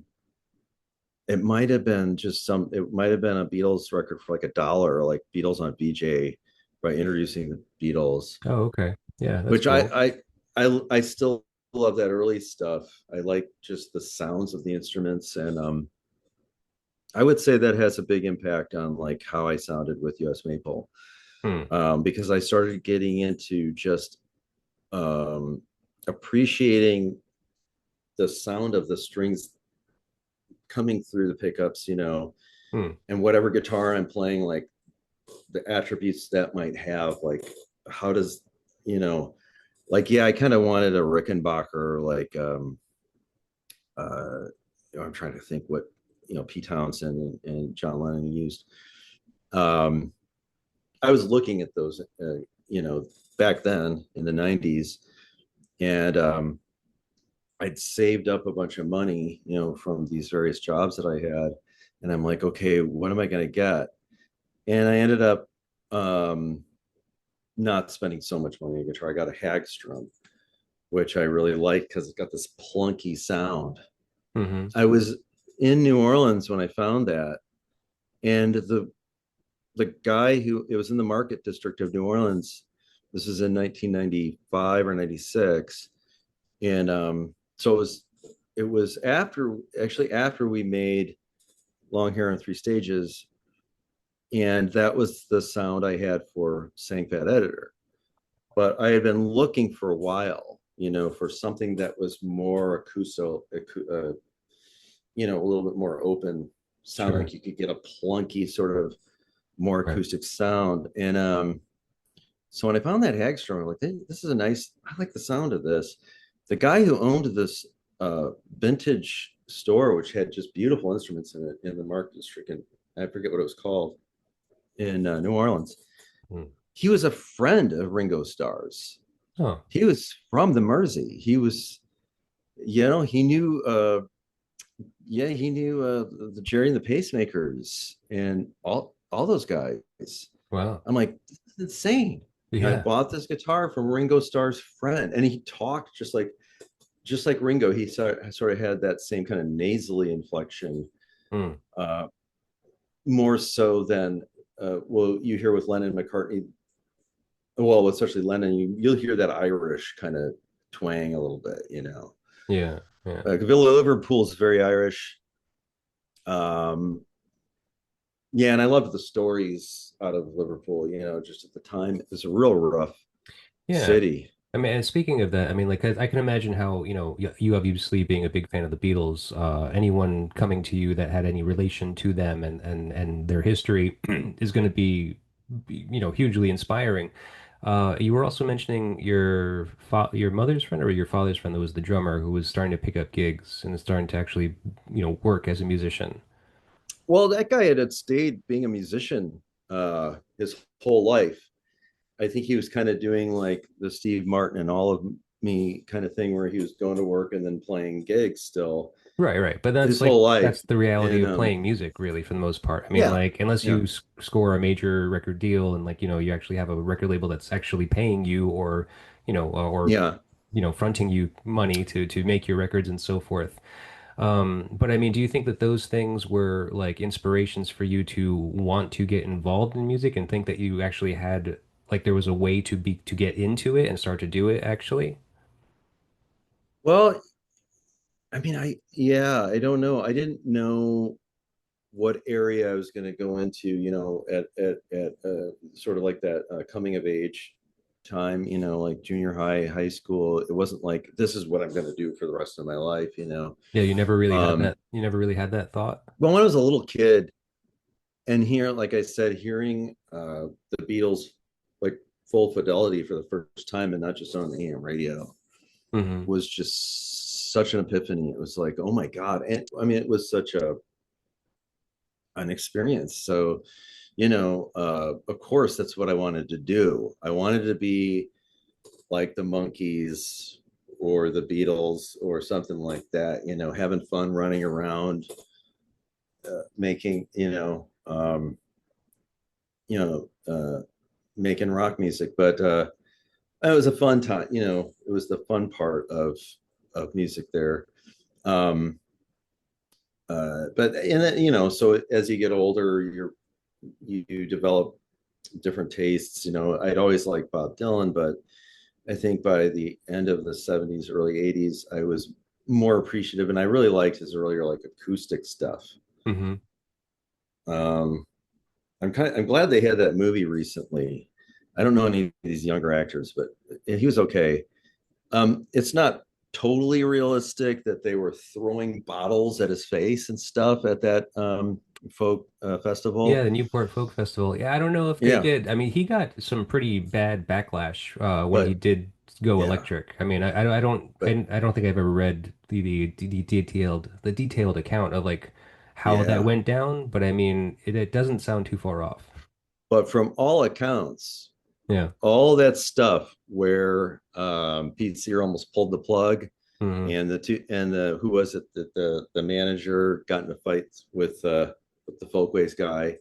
it might have been it might have been a Beatles record for like $1, like Beatles on BJ, by introducing the Beatles, Oh, okay. Yeah, that's which cool. I still love that early stuff. I like just the sounds of the instruments, and I would say that has a big impact on like how I sounded with US Maple, Hmm. because I started getting into just um, appreciating the sound of the strings coming through the pickups, Hmm. and whatever guitar I'm playing, like the attributes that might have, like how does, you know, like, yeah, I kind of wanted a Rickenbacker, like, uh, I'm trying to think what, Pete Townsend and John Lennon used. Um, I was looking at those, back then in the 90s, and I'd saved up a bunch of money, from these various jobs that I had. And I'm like, okay, what am I going to get? And I ended up not spending so much money on a guitar. I got a Hagstrom, which I really like because it's got this plunky sound. Hmm. I was in New Orleans when I found that, and the guy who, it was in the Market District of New Orleans. This was in 1995 or 96, and so it was after we made Long Hair in Three Stages, and that was the sound I had for Sang Fat Editor. But I had been looking for a while, for something that was more acoustic, a little bit more open sound, Sure. like you could get a plunky sort of more Right. acoustic sound. And so when I found that Hagstrom, I'm like, hey, this is a nice, I like the sound of this. The guy who owned this vintage store, which had just beautiful instruments in it, in the Market District, and I forget what it was called, in New Orleans. Hmm. He was a friend of Ringo Starr's. Oh, He was from the Mersey. He was, he knew, he knew the Jerry and the Pacemakers and all those guys. wow. I'm like, this is insane. I Yeah. bought this guitar from Ringo Starr's friend, and he talked just like Ringo. He sort of had that same kind of nasally inflection, Hmm. uh, more so than well, you hear with Lennon and McCartney. Well, especially Lennon, you'll hear that Irish kind of twang a little bit. Yeah. Yeah. Liverpool's very Irish. Um, yeah, and I loved the stories out of Liverpool. Just at the time, it was a real rough Yeah. city. I mean, and speaking of that, I mean, like, I can imagine how, you obviously being a big fan of the Beatles, anyone coming to you that had any relation to them and their history is going to be hugely inspiring. You were also mentioning your mother's friend or your father's friend that was the drummer who was starting to pick up gigs and starting to actually, work as a musician. Well, that guy had stayed being a musician his whole life. I think he was kind of doing like the Steve Martin and All of Me kind of thing, where he was going to work and then playing gigs still Right, right. But his whole life. that's the reality And of playing music, really, for the most part. I mean, yeah, like, unless yeah, you score a major record deal and like, you actually have a record label that's actually paying you or, yeah. fronting you money to make your records and so forth. But I mean, do you think that those things were like inspirations for you to want to get involved in music and think that you actually had like there was a way to get into it and start to do it actually? Well, I mean, I don't know. I didn't know what area I was going to go into, at sort of like that coming of age time, like junior high, high school. It wasn't like this is what I'm going to do for the rest of my life. Yeah, you never really had Um, that. You never really had that thought. but when I was a little kid, and here, like I said, hearing the Beatles like full fidelity for the first time, and not just on the AM radio, Hmm. was just such an epiphany. It was like, oh my God. And I mean, it was such an experience. So, of course, that's what I wanted to do. I wanted to be like the Monkees or the Beatles or something like that, having fun running around, making, you know, making rock music. But it was a fun time. It was the fun part of music there. Um, but and then, so as you get older, you develop different tastes. I'd always liked Bob Dylan, but I think by the end of the 70s, early 80s, I was more appreciative, and I really liked his earlier like acoustic stuff. Hmm. Um, I'm glad they had that movie recently. I don't know any of these younger actors, but he was okay. It's not totally realistic, that they were throwing bottles at his face and stuff at that folk Yeah, festival. the Newport Folk Festival. Yeah, I don't know if they Yeah, did. I mean, he got some pretty bad backlash when he but did go yeah, electric. I mean, but I don't think I've ever read the detailed account of like how that yeah, went down, but I mean, it doesn't sound too far off. but from all accounts, Yeah. all that stuff where Pete Sear almost pulled the plug, Hmm. and the who was it that the manager got in a fight with the Folkways guy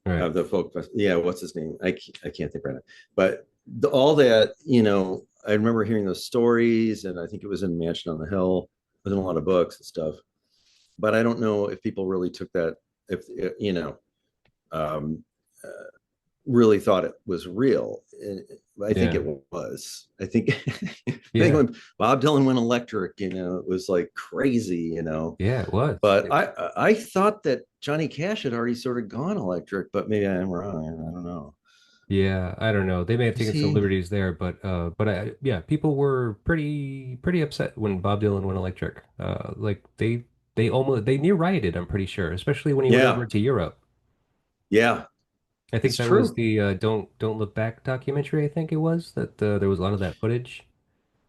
Right. of the yeah, what's his name? I can't think right now. But all that, I remember hearing those stories, and I think it was in Mansion on the Hill. It was in a lot of books and stuff. But I don't know if people really took that, if um, uh, really thought it was real. I think Yeah. it was. I think I think Yeah. when Bob Dylan went electric, it was like crazy, Yeah, it was. But I thought that Johnny Cash had already sort of gone electric, but maybe I'm wrong. I don't know. Yeah, I don't know. They may have Was taken some he? liberties there, but yeah, people were pretty upset when Bob Dylan went electric. Like they near rioted, I'm pretty sure, especially when he went over Yeah, to Europe. yeah, I think it's that was true. the Don't Look Back documentary. I think it was that there was a lot of that footage.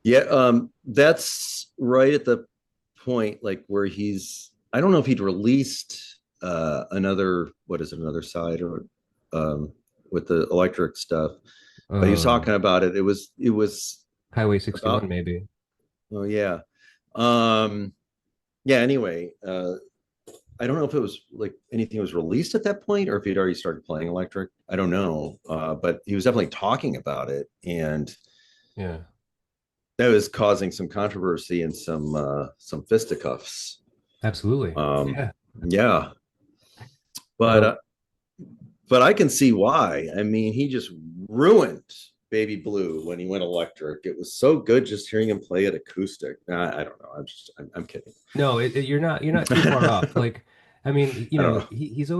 Yeah, that's right at the point like where he's. I don't know if he'd released another, what is it, another side, or um, with the electric stuff, but he was Uh, talking about it. It was Highway 61 about. maybe. Oh yeah, um, yeah. Anyway, I don't know if it was like anything was released at that point, or if he'd already started playing electric. I don't know, but he was definitely talking about it, and Yeah. that was causing some controversy and some fisticuffs. Absolutely. Um, Yeah. yeah, but Uh, uh, but I can see why. I mean, he just ruined Baby Blue when he went electric. It was so good just hearing him play it acoustic. I don't know. I'm kidding. No, you're not too far off. Like, I mean, I don't know. he's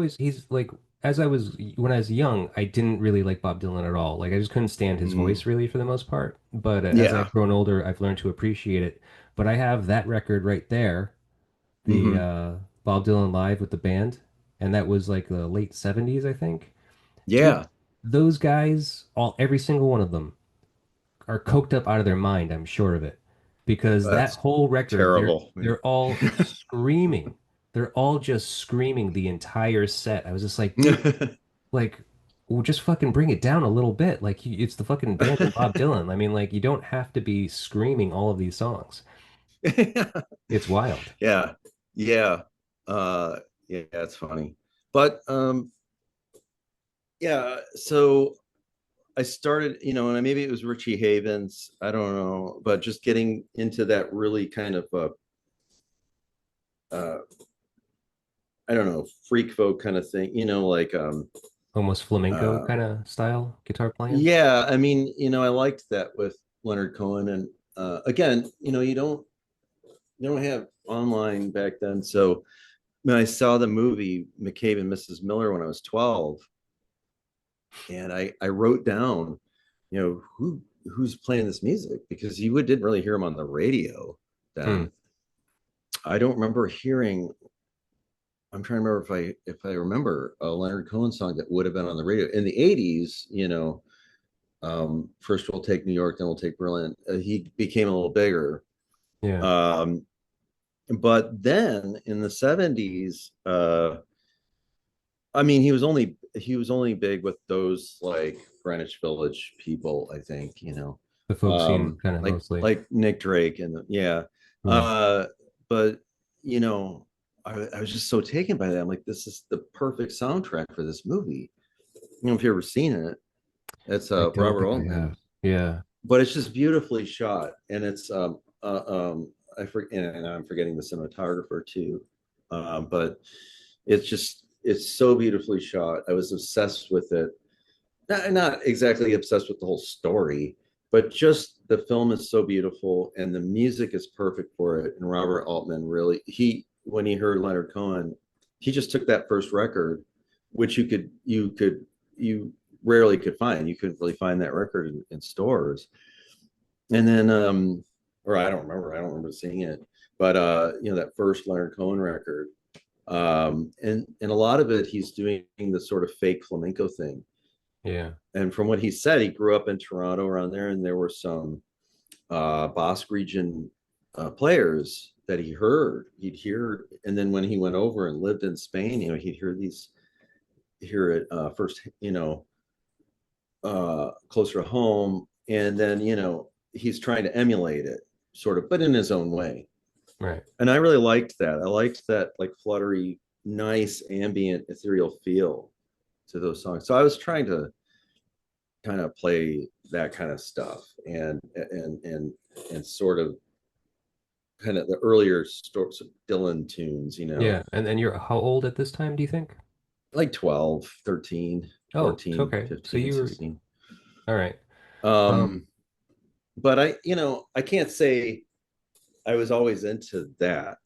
like as I was when I was young, I didn't really like Bob Dylan at all. Like, I just couldn't stand his Mm, voice really for the most part. But as yeah. I've grown older, I've learned to appreciate it. But I have that record right there, the Hmm. Bob Dylan live with the band, and that was like the late 70s, I think. Dude, Yeah. those guys, every single one of them are coked up out of their mind, I'm sure of it. Because that That's whole record, terrible. they're all screaming. They're all just screaming the entire set. I was just like, dude, like, well, just fucking bring it down a little bit. Like, it's the fucking band and Bob Dylan. I mean, like, you don't have to be screaming all of these songs. It's wild. Yeah. Yeah. Uh yeah, it's funny. But yeah, so I started, and maybe it was Richie Havens, I don't know, but just getting into that really kind of uh I don't know, freak folk kind of thing, like Almost flamenco uh kind of style guitar playing. yeah, I mean, I liked that with Leonard Cohen, and again, you don't have online back then, so when I saw the movie McCabe and Mrs. Miller when I was 12, and I wrote down, who's playing this music, because you didn't really hear him on the radio Hmm. then. I don't remember hearing. I'm trying to remember if I remember a Leonard Cohen song that would have been on the radio in the '80s. First we'll take New York, then we'll take Berlin. He became a little bigger, Yeah. um, but then in the '70s, I mean, he was only big with those like Greenwich Village people, I think, The folk scene kind of mostly. like Nick Drake, and yeah. Yeah. Uh, but you know, I was just so taken by that. I'm like, this is the perfect soundtrack for this movie. If you've ever seen it, it's I don't Robert think I Altman, have. Yeah. but it's just beautifully shot, and it's and I'm forgetting the cinematographer too, but it's so beautifully shot. I was obsessed with it. Not exactly obsessed with the whole story, but just the film is so beautiful and the music is perfect for it. And Robert Altman really, when he heard Leonard Cohen, he just took that first record, which you rarely could find. You couldn't really find that record in stores. And then or I don't remember seeing it, but that first Leonard Cohen record, and a lot of it he's doing the sort of fake flamenco thing. Yeah. And from what he said, he grew up in Toronto around there, and there were some Basque region players that he'd hear, and then when he went over and lived in Spain, he'd hear it first, closer to home, and then he's trying to emulate it, sort of, but in his own way. Right. And I really liked that. I liked that like fluttery, nice, ambient, ethereal feel to those songs. So I was trying to kind of play that kind of stuff, and sort of kind of the earlier sorts of Dylan tunes, Yeah. And you're how old at this time, do you think? like 12, 13, Oh, 14, okay. So 15, you were 16. all right. Um, but I can't say I was always into that.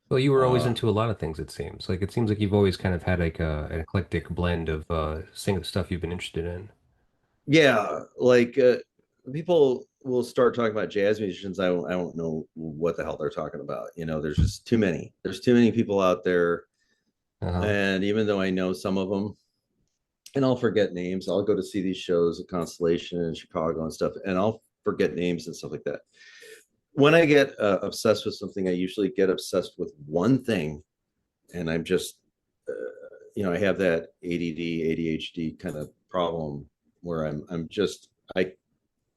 Well, you were always Uh, into a lot of things, it seems. Like it seems like you've always kind of had like an eclectic blend of sing stuff you've been interested in. yeah, like people will start talking about jazz musicians. I won't know what the hell they're talking about. There's just too many. There's too many people out there. Uh-huh. And even though I know some of them, and I'll forget names, I'll go to see these shows at Constellation in Chicago and stuff, and I'll forget names and stuff like that. When I get obsessed with something, I usually get obsessed with one thing, and I'm just, I have that ADD, ADHD kind of problem where I'm just,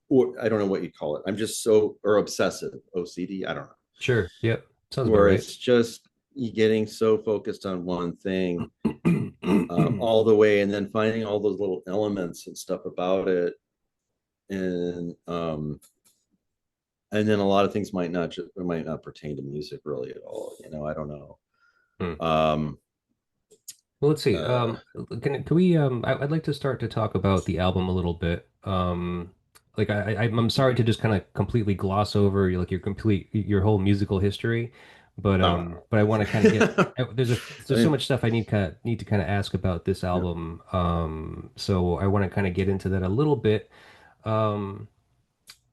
or I don't know what you call it. I'm just so, or obsessive, OCD, I don't know, Sure. Yep. Sounds about where right. it's just you getting so focused on one thing all the way, and then finding all those little elements and stuff about it, and then a lot of things might not pertain to music really at all. I don't know. Hmm. Um, Well, let's see. uh, Can we I'd like to start to talk about the album a little bit. Like I'm sorry to just kind of completely gloss over your whole musical history, but I want to kind of get I there's so mean, much stuff I need to kind of ask about this yeah, album. So I want to kind of get into that a little bit. Um,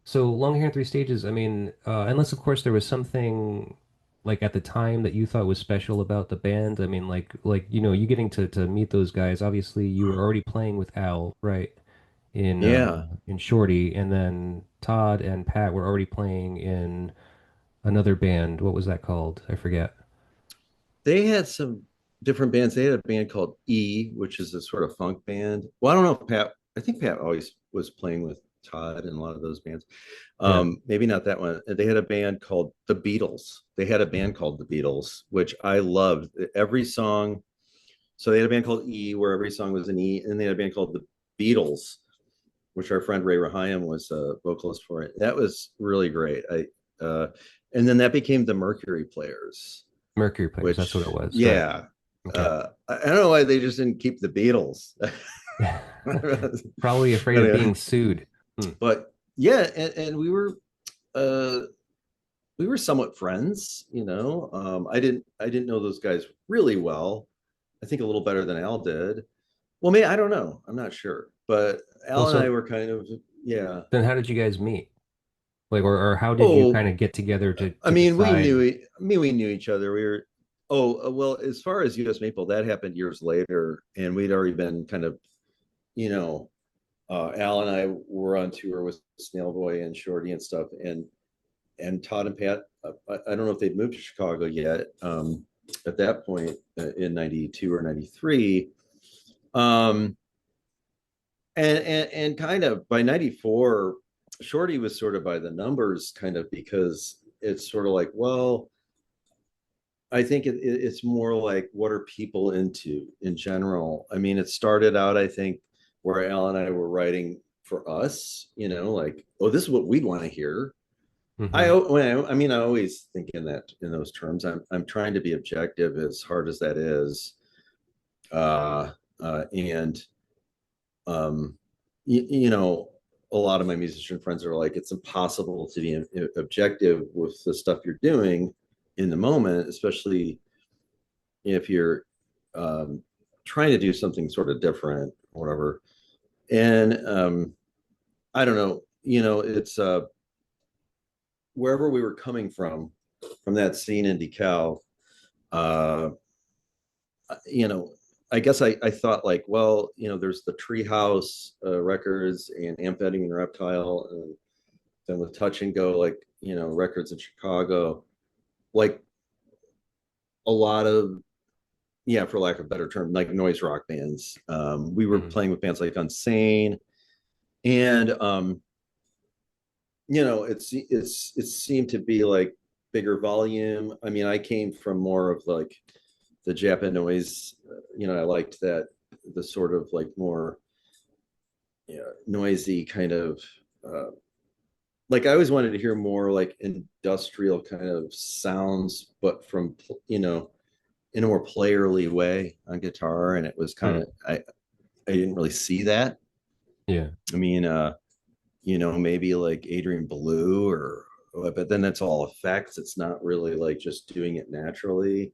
so Long Hair in Three Stages, I mean, unless of course there was something like at the time that you thought was special about the band. I mean, you getting to meet those guys. Obviously, you were already playing with Al, right? yeah. In Shorty, and then Todd and Pat were already playing in another band. What was that called? I forget. They had some different bands. They had a band called E, which is a sort of funk band. Well, I don't know if Pat. I think Pat always was playing with Todd in a lot of those bands. Yeah. Maybe not that one. They had a band called the Beatles. They had a band called the Beatles, which I loved. Every song. So they had a band called E, where every song was an E, and they had a band called the Beatles, which our friend Ray Rahayam was a vocalist for it. That was really great. Uh, and then that became the Mercury Players, Mercury Players. That's what it which, was, right? yeah, Okay. I don't know why they just didn't keep the Beatles. Probably afraid of Anyway, being sued. Hmm. but yeah, and uh, we were somewhat friends. I didn't know those guys really well. I think a little better than Al did. Well, maybe I don't know. I'm not sure, but Well, Al and I so were kind of, yeah. then how did you guys meet? Like, or how did you kind Oh, of get together I to mean, decide? we knew each other. We were, well, as far as US Maple, that happened years later, and we'd already been kind of, you know, Al and I were on tour with Snail Boy and Shorty and stuff, and Todd and Pat. I don't know if they'd moved to Chicago yet at that point in '92 or '93, um, and kind of by '94, Shorty was sort of by the numbers, kind of because it's sort of like, well, I think it's more like what are people into in general. I mean, it started out, I think, where Al and I were writing for us, like, oh, this is what we'd want to hear. Hmm. I mean, I always think in those terms. I'm trying to be objective, as hard as that is, uh, and um, a lot of my musician friends are like, it's impossible to be objective with the stuff you're doing in the moment, especially if you're um, trying to do something sort of different or whatever. And I don't know, it's wherever we were coming from that scene in DeKalb, uh, you know, I guess I thought like, well, there's the Treehouse records and Amphetamine Reptile, and then with Touch and Go, like, records in Chicago, like a lot of, yeah, for lack of a better term, like noise rock bands. We were Mhm. playing with bands like Unsane, and it seemed to be like bigger volume. I mean, I came from more of like the Japanoise, I liked that, the sort of like more, noisy kind of, uh, like I always wanted to hear more like industrial kind of sounds, but from, in a more playerly way on guitar. And it was kind Hmm. of, I didn't really see that. Yeah. I mean, maybe like Adrian Belew, but then that's all effects. It's not really like just doing it naturally.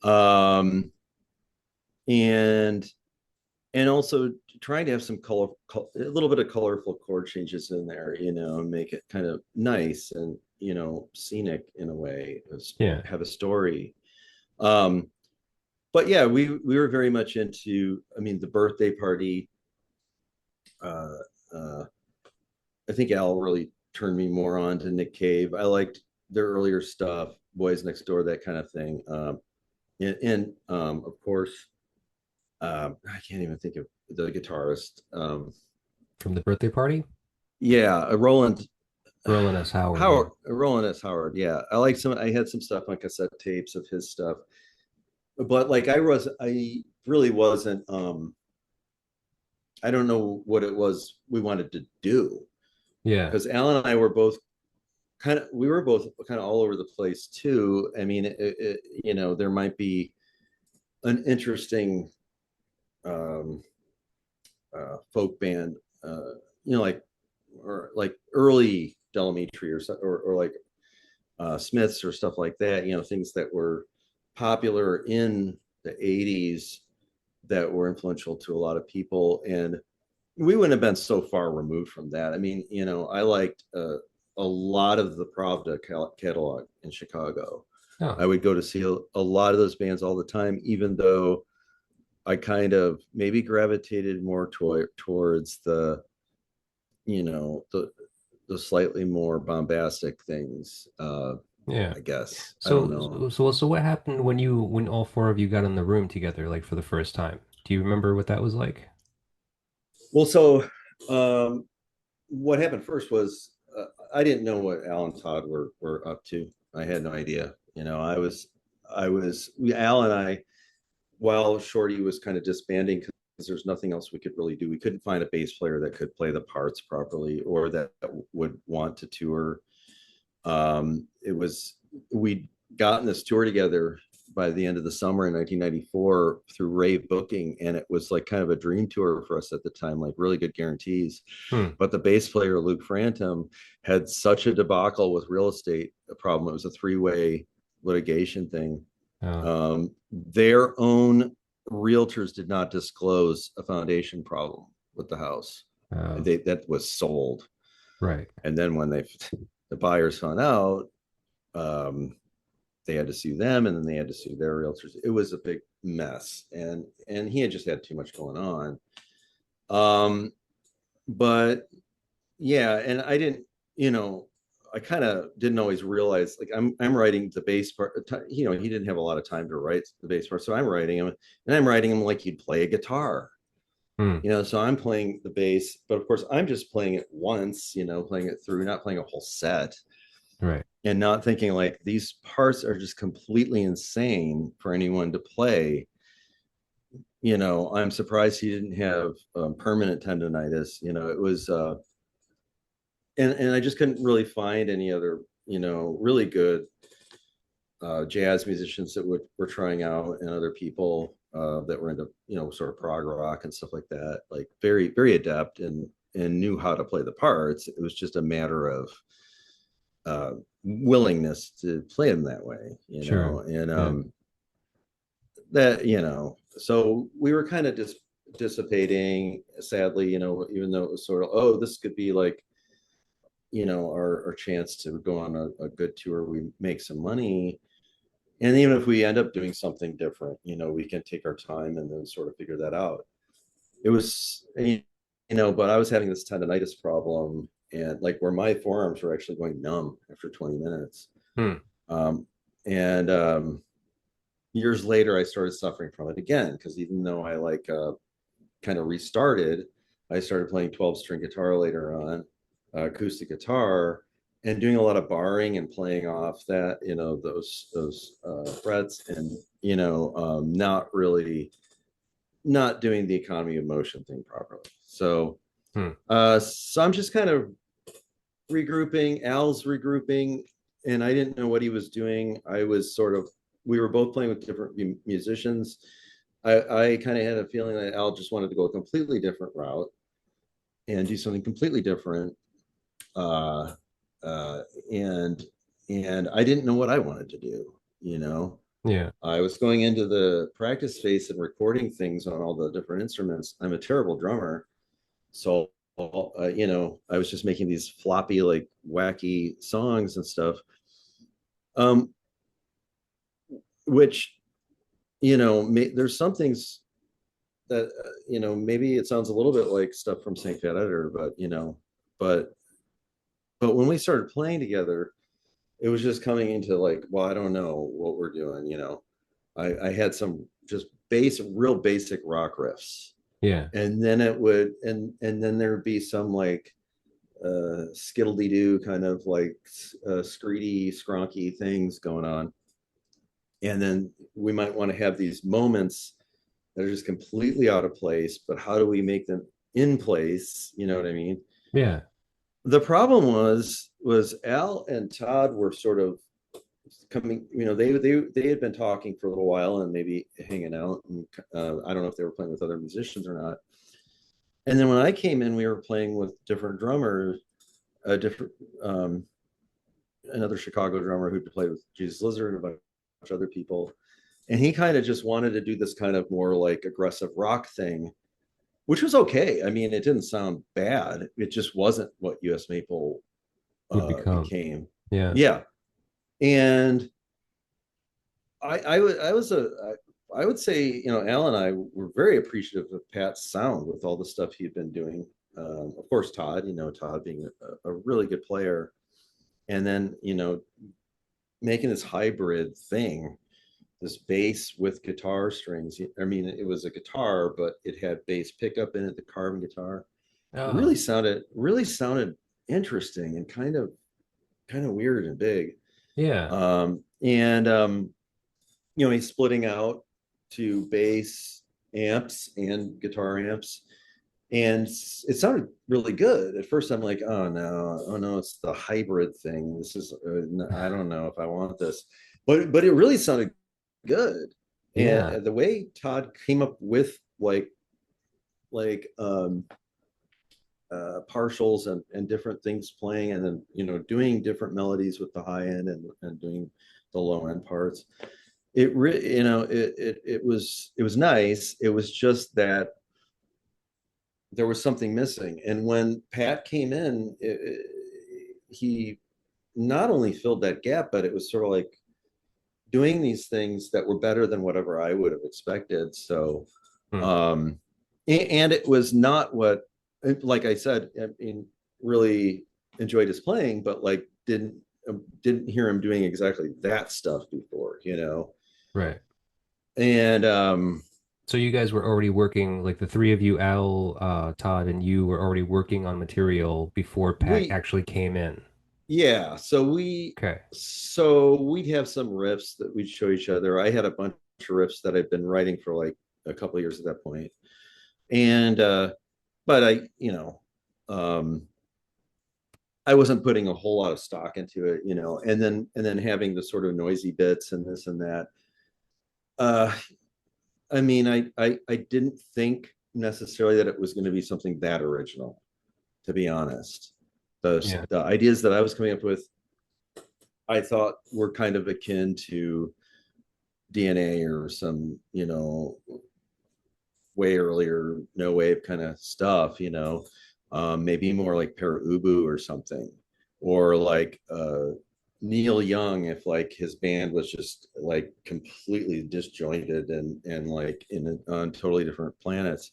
Um, and also trying to have some a little bit of colorful chord changes in there, and make it kind of nice and, scenic in a way, Yeah. have a story. Um, but yeah, we were very much into, I mean, the birthday party. Uh, uh, I think Al really turned me more on to Nick Cave. I liked their earlier stuff, Boys Next Door, that kind of thing. And of course, I can't even think of the guitarist. From the birthday party? Yeah, Roland S. Howard, yeah. Roland S. Howard. Yeah, I had some stuff on cassette tapes of his stuff, but like I really wasn't. I don't know what it was we wanted to do, Yeah. because Alan and I were both we were both kind of all over the place too. I mean, there might be an interesting um, folk band, like, or like early Delamitri, or like Smiths or stuff like that. Things that were popular in the '80s that were influential to a lot of people, and we wouldn't have been so far removed from that. I mean, I liked a lot of the Pravda catalog in Chicago. Oh, I would go to see a lot of those bands all the time, even though I kind of maybe gravitated more towards the slightly more bombastic things. yeah. I guess, I don't So, know. so what happened when all four of you got in the room together, like for the first time? Do you remember what that was like? Well, so um, what happened first was, I didn't know what Al and Todd were up to. I had no idea. Al and I, while Shorty was kind of disbanding because there's nothing else we could really do. We couldn't find a bass player that could play the parts properly or that would want to tour. It was We'd gotten this tour together by the end of the summer in 1994 through Rave Booking, and it was like kind of a dream tour for us at the time, like really good guarantees. Hmm. But the bass player Luke Frantum had such a debacle with real estate a problem. It was a three-way litigation thing. Oh, Their own realtors did not disclose a foundation problem with the house. oh, That was sold, right. and then when the buyers found out, um, they had to sue them, and then they had to sue their realtors. It was a big mess, and he had just had too much going on. But yeah, and I didn't, I kind of didn't always realize, like, I'm writing the bass part. He didn't have a lot of time to write the bass part, so I'm writing him, and I'm writing him like you'd play a guitar. Hmm. So I'm playing the bass, but of course I'm just playing it once, playing it through, not playing a whole set, Right. and not thinking like these parts are just completely insane for anyone to play. I'm surprised he didn't have permanent tendonitis. It was, and I just couldn't really find any other, really good jazz musicians that were trying out, and other people that were into, sort of prog rock and stuff like that, like very, very adept and knew how to play the parts. It was just a matter of uh, willingness to play them that way, Sure. and Yeah. that, so we were kind of just dissipating, sadly, even though it was sort of, oh, this could be like our chance to go on a good tour, we make some money. And even if we end up doing something different, we can take our time and then sort of figure that out. It was, but I was having this tendonitis problem, and like where my forearms were actually going numb after 20 minutes. Hmm. And years later, I started suffering from it again, because even though I like kind of restarted, I started playing 12-string guitar later on, acoustic guitar, and doing a lot of barring and playing off that, those frets, and not doing the economy of motion thing properly. So, Hmm. so I'm just kind of regrouping. Al's regrouping, and I didn't know what he was doing. We were both playing with different musicians. I kind of had a feeling that Al just wanted to go a completely different route and do something completely different. Uh, uh, and and I didn't know what I wanted to do. Yeah. I was going into the practice space and recording things on all the different instruments. I'm a terrible drummer. So, I was just making these floppy, like wacky songs and stuff. Um, which, there's some things that, maybe it sounds a little bit like stuff from St. Fat Editor, but, but when we started playing together, it was just coming into like, well, I don't know what we're doing. I had some just real basic rock riffs, Yeah. and then and then there would be some like skittle-dee-doo kind of like screedy, skronky things going on, and then we might want to have these moments that are just completely out of place, but how do we make them in place? You know what I mean? Yeah. The problem was Al and Todd were sort of coming, they had been talking for a little while and maybe hanging out, and I don't know if they were playing with other musicians or not. And then when I came in, we were playing with different drummers, a different another Chicago drummer who'd played with Jesus Lizard and a bunch of other people, and he kind of just wanted to do this kind of more like aggressive rock thing, which was okay. I mean, it didn't sound bad. It just wasn't what US Maple Would become. became. Yeah. Yeah, and I would say, Al and I were very appreciative of Pat's sound with all the stuff he'd been doing. Of course, Todd, Todd being a really good player, and then making this hybrid thing, this bass with guitar strings. I mean, it was a guitar, but it had bass pickup in it, the carbon guitar. It Oh. really sounded interesting and kind of weird and big. Yeah. And he's splitting out to bass amps and guitar amps, and it sounded really good. At first I'm like, oh no, it's the hybrid thing. This is I don't know if I want this, but it really sounded good. Yeah. And the way Todd came up with like partials and different things playing, and then doing different melodies with the high end and doing the low end parts, it was nice. It was just that there was something missing. And when Pat came in, he not only filled that gap, but it was sort of like doing these things that were better than whatever I would have expected. So, Hmm. And it was not what, like I said, I mean, really enjoyed his playing, but like didn't hear him doing exactly that stuff before. Right. And So you guys were already working, like the three of you, Al, Todd, and you were already working on material before Pat we actually came in. Yeah, Okay. so we'd have some riffs that we'd show each other. I had a bunch of riffs that I'd been writing for like a couple of years at that point. And but um I wasn't putting a whole lot of stock into it. And then having the sort of noisy bits and this and that. Uh I mean, I didn't think necessarily that it was going to be something that original, to be honest. Yeah. The ideas that I was coming up with, I thought were kind of akin to DNA or some, way earlier no wave kind of stuff, maybe more like Para Ubu or something. or like Neil Young, if like his band was just like completely disjointed and like on totally different planets.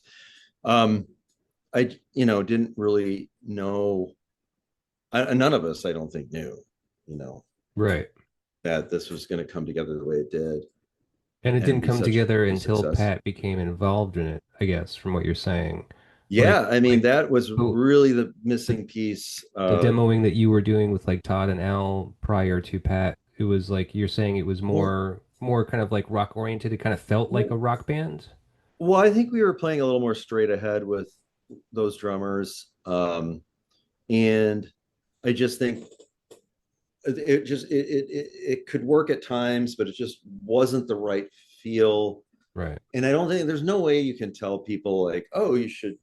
Um, I didn't really know. None of us, I don't think, knew, you know, Right. that this was going to come together the way it did And it and didn't be come such together a until success. Pat became involved in it, I guess, from what you're saying. Like, Yeah, I mean, like that was the really the the, missing piece. the demoing that you were doing with like Todd and Al prior to Pat, it was like you're saying it was Well, more kind of like rock oriented. It kind of felt like a well, rock band. well, I think we were playing a little more straight ahead with those drummers, and I just think it could work at times, but it just wasn't the right feel. Right. And I don't think there's no way you can tell people like, oh, you should,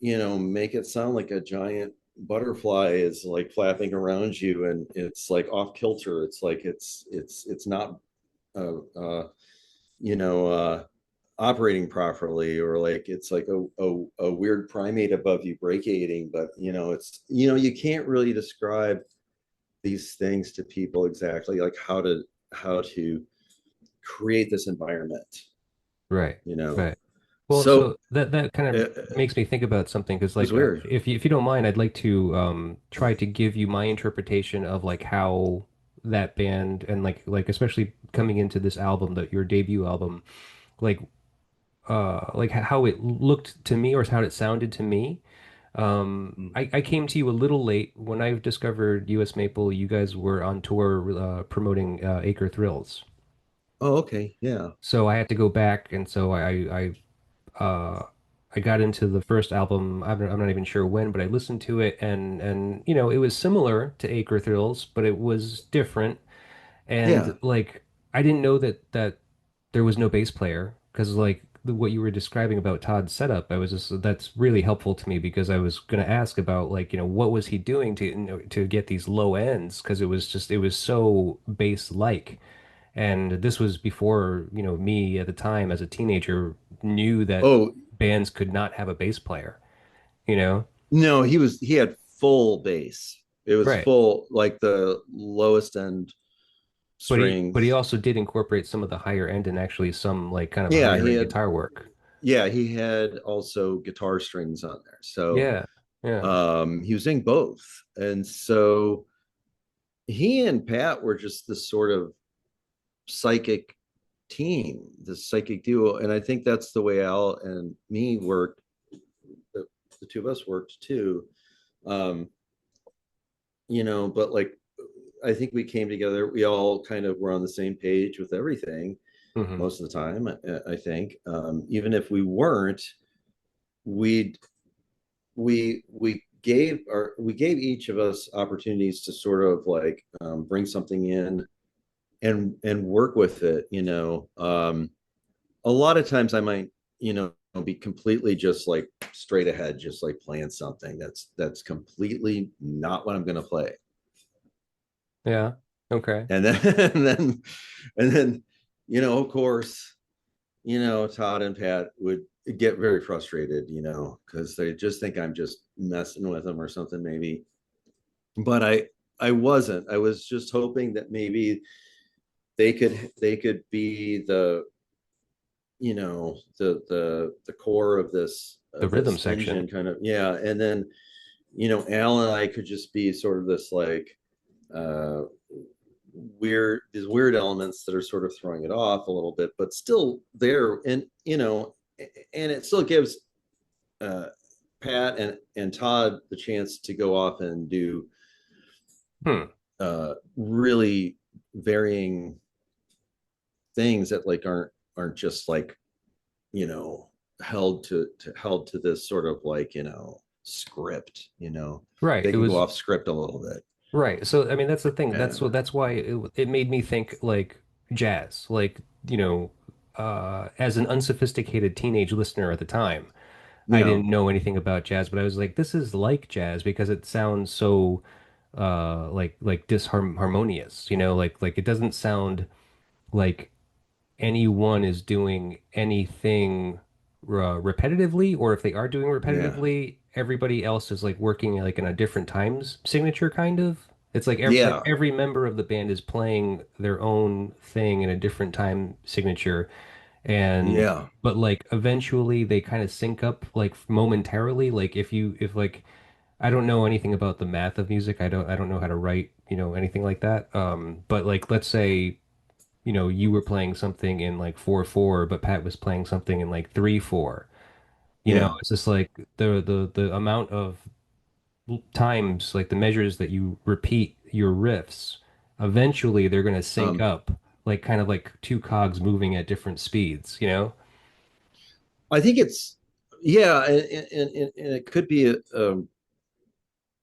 make it sound like a giant butterfly is like flapping around you and it's like off kilter. It's like it's not uh, uh you know operating properly, or like it's like a weird primate above you brachiating. But it's you can't really describe these things to people exactly, like how to create this environment, Right. you know Right. Well, so so that kind of it makes me think about something because was like weird. if you don't mind, I'd like to try to give you my interpretation of like how that band and like especially coming into this album, that your debut album, like like how it looked to me or how it sounded to me. I came to you a little late when I discovered US Maple. You guys were on tour promoting Acre Thrills. Oh, okay, yeah, So I had to go back, and so uh I got into the first album. I'm not even sure when, but I listened to it, and it was similar to Acre Thrills, but it was different. And yeah. like I didn't know that there was no bass player because like what you were describing about Todd's setup, I was just that's really helpful to me because I was going to ask about like what was he doing to to get these low ends because it was so bass like. And this was before, me at the time as a teenager knew that Oh, bands could not have a bass player, you know? no, he had full bass. It was Right. full, like the lowest end But he strings. also did incorporate some of the higher end and actually some like kind of Yeah, higher he end had guitar work. he had also guitar strings on there. So Yeah. Yeah. he was doing both. And so he and Pat were just this sort of psychic team, this psychic duo. And I think that's the way Al and me worked. The two of us worked too. Um, but like I think we came together. We all kind of were on the same page with everything Hmm. most of the time. I think, even if we weren't, we we gave each of us opportunities to sort of like bring something in and work with it. A lot of times I might be completely just like straight ahead, just like playing something that's completely not what I'm going to play. Yeah. Okay. And then and then of course, Todd and Pat would get very frustrated, because they just think I'm just messing with them or something, maybe. But I wasn't. I was just hoping that maybe they could be the core of this The rhythm section. engine, kind of. Yeah. And then Al and I could just be sort of this like uh these weird elements that are sort of throwing it off a little bit, but still there. And and it still gives uh Pat and Todd the chance to go off and do Hmm. really varying things that like aren't just like you know held to this sort of like script. Right. They It can go was off script a little bit. right. So I mean that's the thing. And That's why it made me think like jazz. Like, as an unsophisticated teenage listener at the time, I yeah. didn't know anything about jazz, but I was like, this is like jazz because it sounds so like disharmonious, like it doesn't sound like anyone is doing anything repetitively, or if they are doing Yeah. repetitively, everybody else is like working like in a different times signature kind of. It's like Yeah. every member of the band is playing their own thing in a different time signature, and Yeah. but like eventually they kind of sync up like momentarily. Like if like I don't know anything about the math of music. I don't know how to write, anything like that. But like let's say, you were playing something in like 4/4, but Pat was playing something in like 3/4. Yeah. It's just like the amount of times, like the measures that you repeat your riffs, eventually they're gonna sync Um, up, like kind of like two cogs moving at different speeds, you know? I think it's yeah, and it could be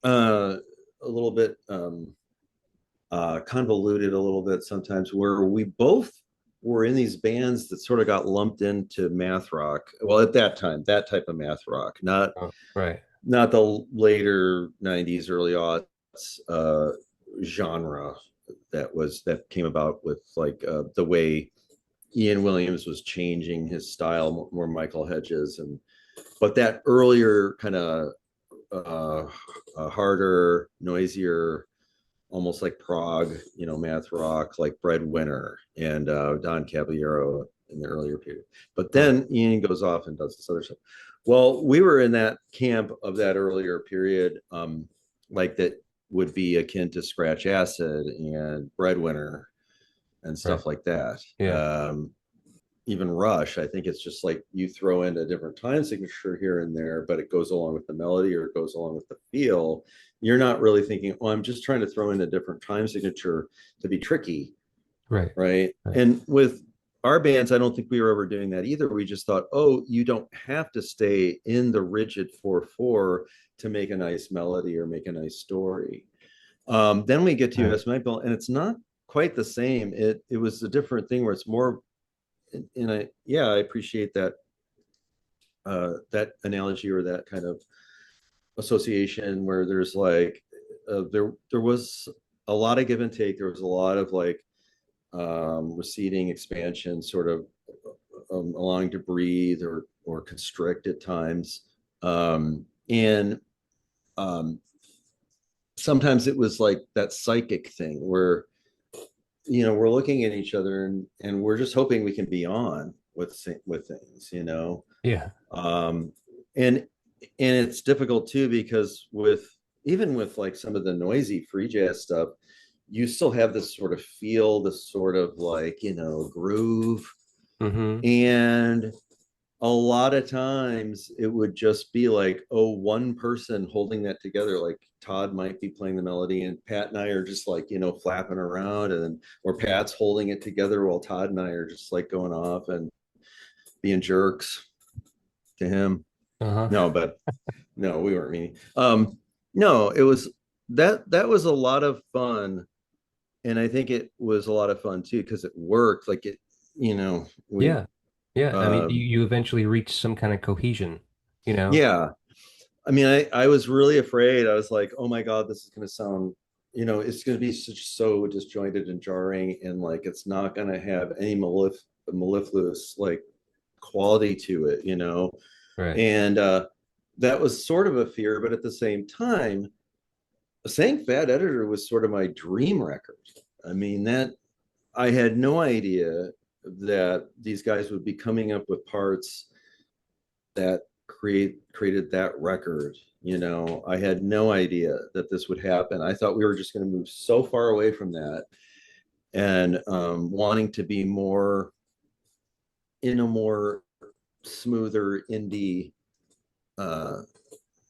uh, a little bit convoluted a little bit sometimes, where we both were in these bands that sort of got lumped into math rock. Well, at that time, that type of math rock, not Oh, right. not the later '90s, early aughts uh, genre that came about with like the way Ian Williams was changing his style, more Michael Hedges, and but that earlier kind of uh, harder, noisier, almost like prog, math rock, like Breadwinner and Don Caballero in the earlier period. But Hmm. then Ian goes off and does this other stuff. Well, we were in that camp of that earlier period, like that would be akin to Scratch Acid and Breadwinner and Right. stuff like that. Yeah. Even Rush, I think it's just like you throw in a different time signature here and there, but it goes along with the melody or it goes along with the feel. You're not really thinking, oh, I'm just trying to throw in a different time signature to be tricky, Right. right? Right. And with our bands, I don't think we were ever doing that either. We just thought, oh, you don't have to stay in the rigid 4/4 to make a nice melody or make a nice story. Then we get to Right. US Maple, and it's not quite the same. It was a different thing where it's more, and I appreciate that analogy or that kind of association where there's like there was a lot of give and take. There was a lot of like receding expansion, sort of allowing to breathe or constrict at times, and um, sometimes it was like that psychic thing where we're looking at each other and we're just hoping we can be on with things. Yeah. um and it's difficult too because even with like some of the noisy free jazz stuff, you still have this sort of feel, this sort of like groove, Mm-hmm. and a lot of times it would just be like, oh, one person holding that together, like Todd might be playing the melody and Pat and I are just like flapping around, and then or Pat's holding it together while Todd and I are just like going off and being jerks to him. Uh-huh. No, but no, we weren't meaning. No, it was that was a lot of fun, and I think it was a lot of fun too because it worked. Like we Yeah. Yeah. I mean, um you eventually reach some kind of cohesion, you know? yeah. I mean, I was really afraid. I was like, oh my God, this is gonna sound, it's gonna be so disjointed and jarring, and like it's not gonna have any mellifluous like quality to it. Right. And that was sort of a fear, but at the same time, saying Fat Editor was sort of my dream record. I mean, that I had no idea that these guys would be coming up with parts that created that record. I had no idea that this would happen. I thought we were just going to move so far away from that, and wanting to be more in a more smoother indie uh,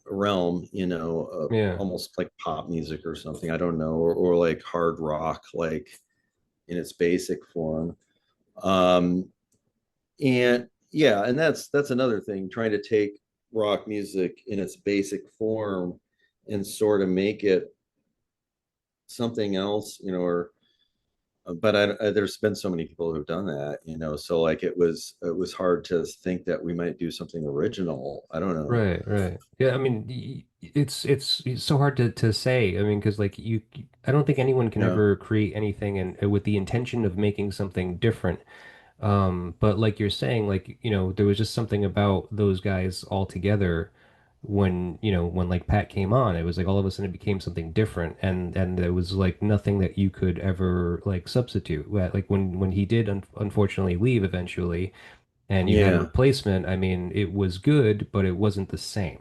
realm, Yeah. almost like pop music or something. I don't know, or like hard rock, like in its basic form. Um, and yeah, and that's another thing, trying to take rock music in its basic form and sort of make it something else, or but there's been so many people who've done that, so like it was hard to think that we might do something original. I don't know. Right, right. Yeah, I mean, it's so hard to say. I mean, because like I don't think anyone can Yeah. ever create anything and with the intention of making something different. But like you're saying, like, there was just something about those guys all together when, when like Pat came on, it was like all of a sudden it became something different, and there was like nothing that you could ever like substitute. Like when he did un unfortunately leave eventually and you had a Yeah. replacement, I mean, it was good, but it wasn't the same.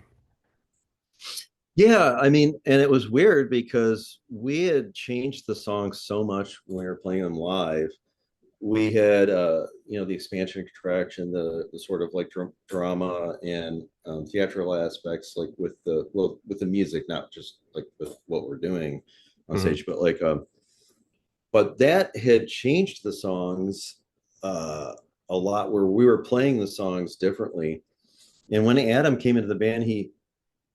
Yeah, I mean, and it was weird because we had changed the songs so much when we were playing them live. We had the expansion and contraction, the sort of like drama and theatrical aspects, like with the music, not just like with what we're doing on Hmm. stage, but like but that had changed the songs uh a lot, where we were playing the songs differently. And when Adam came into the band, he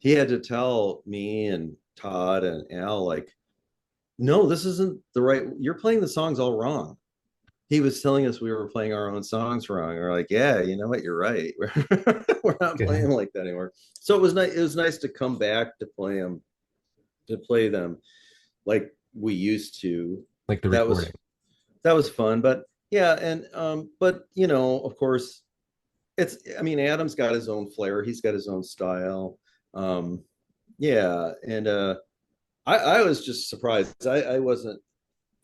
had to tell me and Todd and Al, like, no, this isn't the right, you're playing the songs all wrong. He was telling us we were playing our own songs wrong. We're like, yeah, you know what, you're right. We're not Yeah. playing like that anymore. So it was nice. It was nice to come back to play them like we used to. Like the That recording. was that was fun. But yeah, and but of course, it's, I mean, Adam's got his own flair. He's got his own style. Um, yeah, and I was just surprised. I wasn't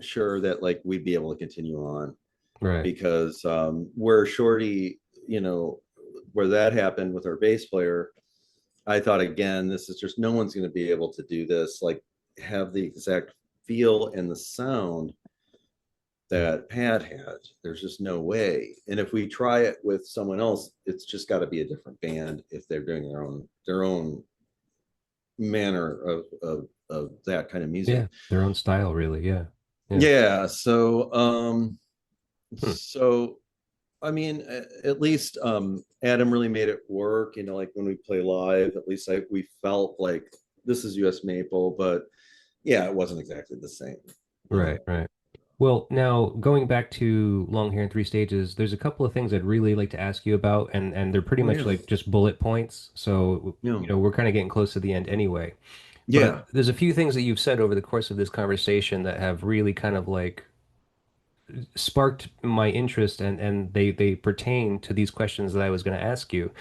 sure that like we'd be able to continue on, Right. because where Shorty, where that happened with our bass player, I thought, again, this is just, no one's going to be able to do this, like have the exact feel and the sound that Pat had. There's just no way. And if we try it with someone else, it's just got to be a different band if they're doing their own manner of that kind of Yeah. music. Their own style, really. Yeah. Yeah. Yeah. So Hmm. so I mean, at least Adam really made it work. Like when we play live, at least we felt like this is US Maple, but yeah, it wasn't exactly the same. You Right. know. Right. Well, now going back to Long Hair in Three Stages, there's a couple of things I'd really like to ask you about, and they're pretty Oh much yeah, like just bullet points. So, yeah, we're kind of getting close to the end anyway. But yeah. there's a few things that you've said over the course of this conversation that have really kind of like sparked my interest, and they pertain to these questions that I was going to ask you.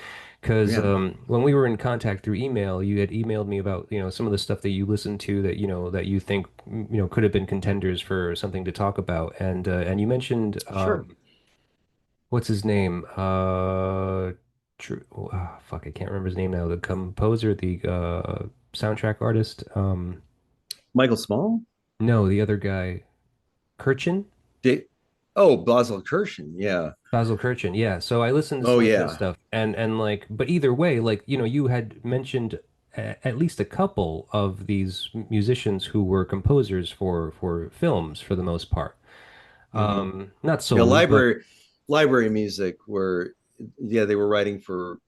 Because Yeah. when we were in contact through email, you had emailed me about, some of the stuff that you listened to that, that you think, could have been contenders for something to talk about. And you mentioned, Sure. what's his name? Fuck, I can't remember his name now. The composer, the soundtrack artist. Michael Small. No, the other guy, Kirchen. Dave. Oh, Basil Kirshen. Yeah. Basil Kirchen, yeah. So I listened to Oh some of his yeah. stuff, and like, but either way, like, you had mentioned at least a couple of these musicians who were composers for films for the most part. Hmm. Not Yeah. solely, but Library music, where yeah, they were writing for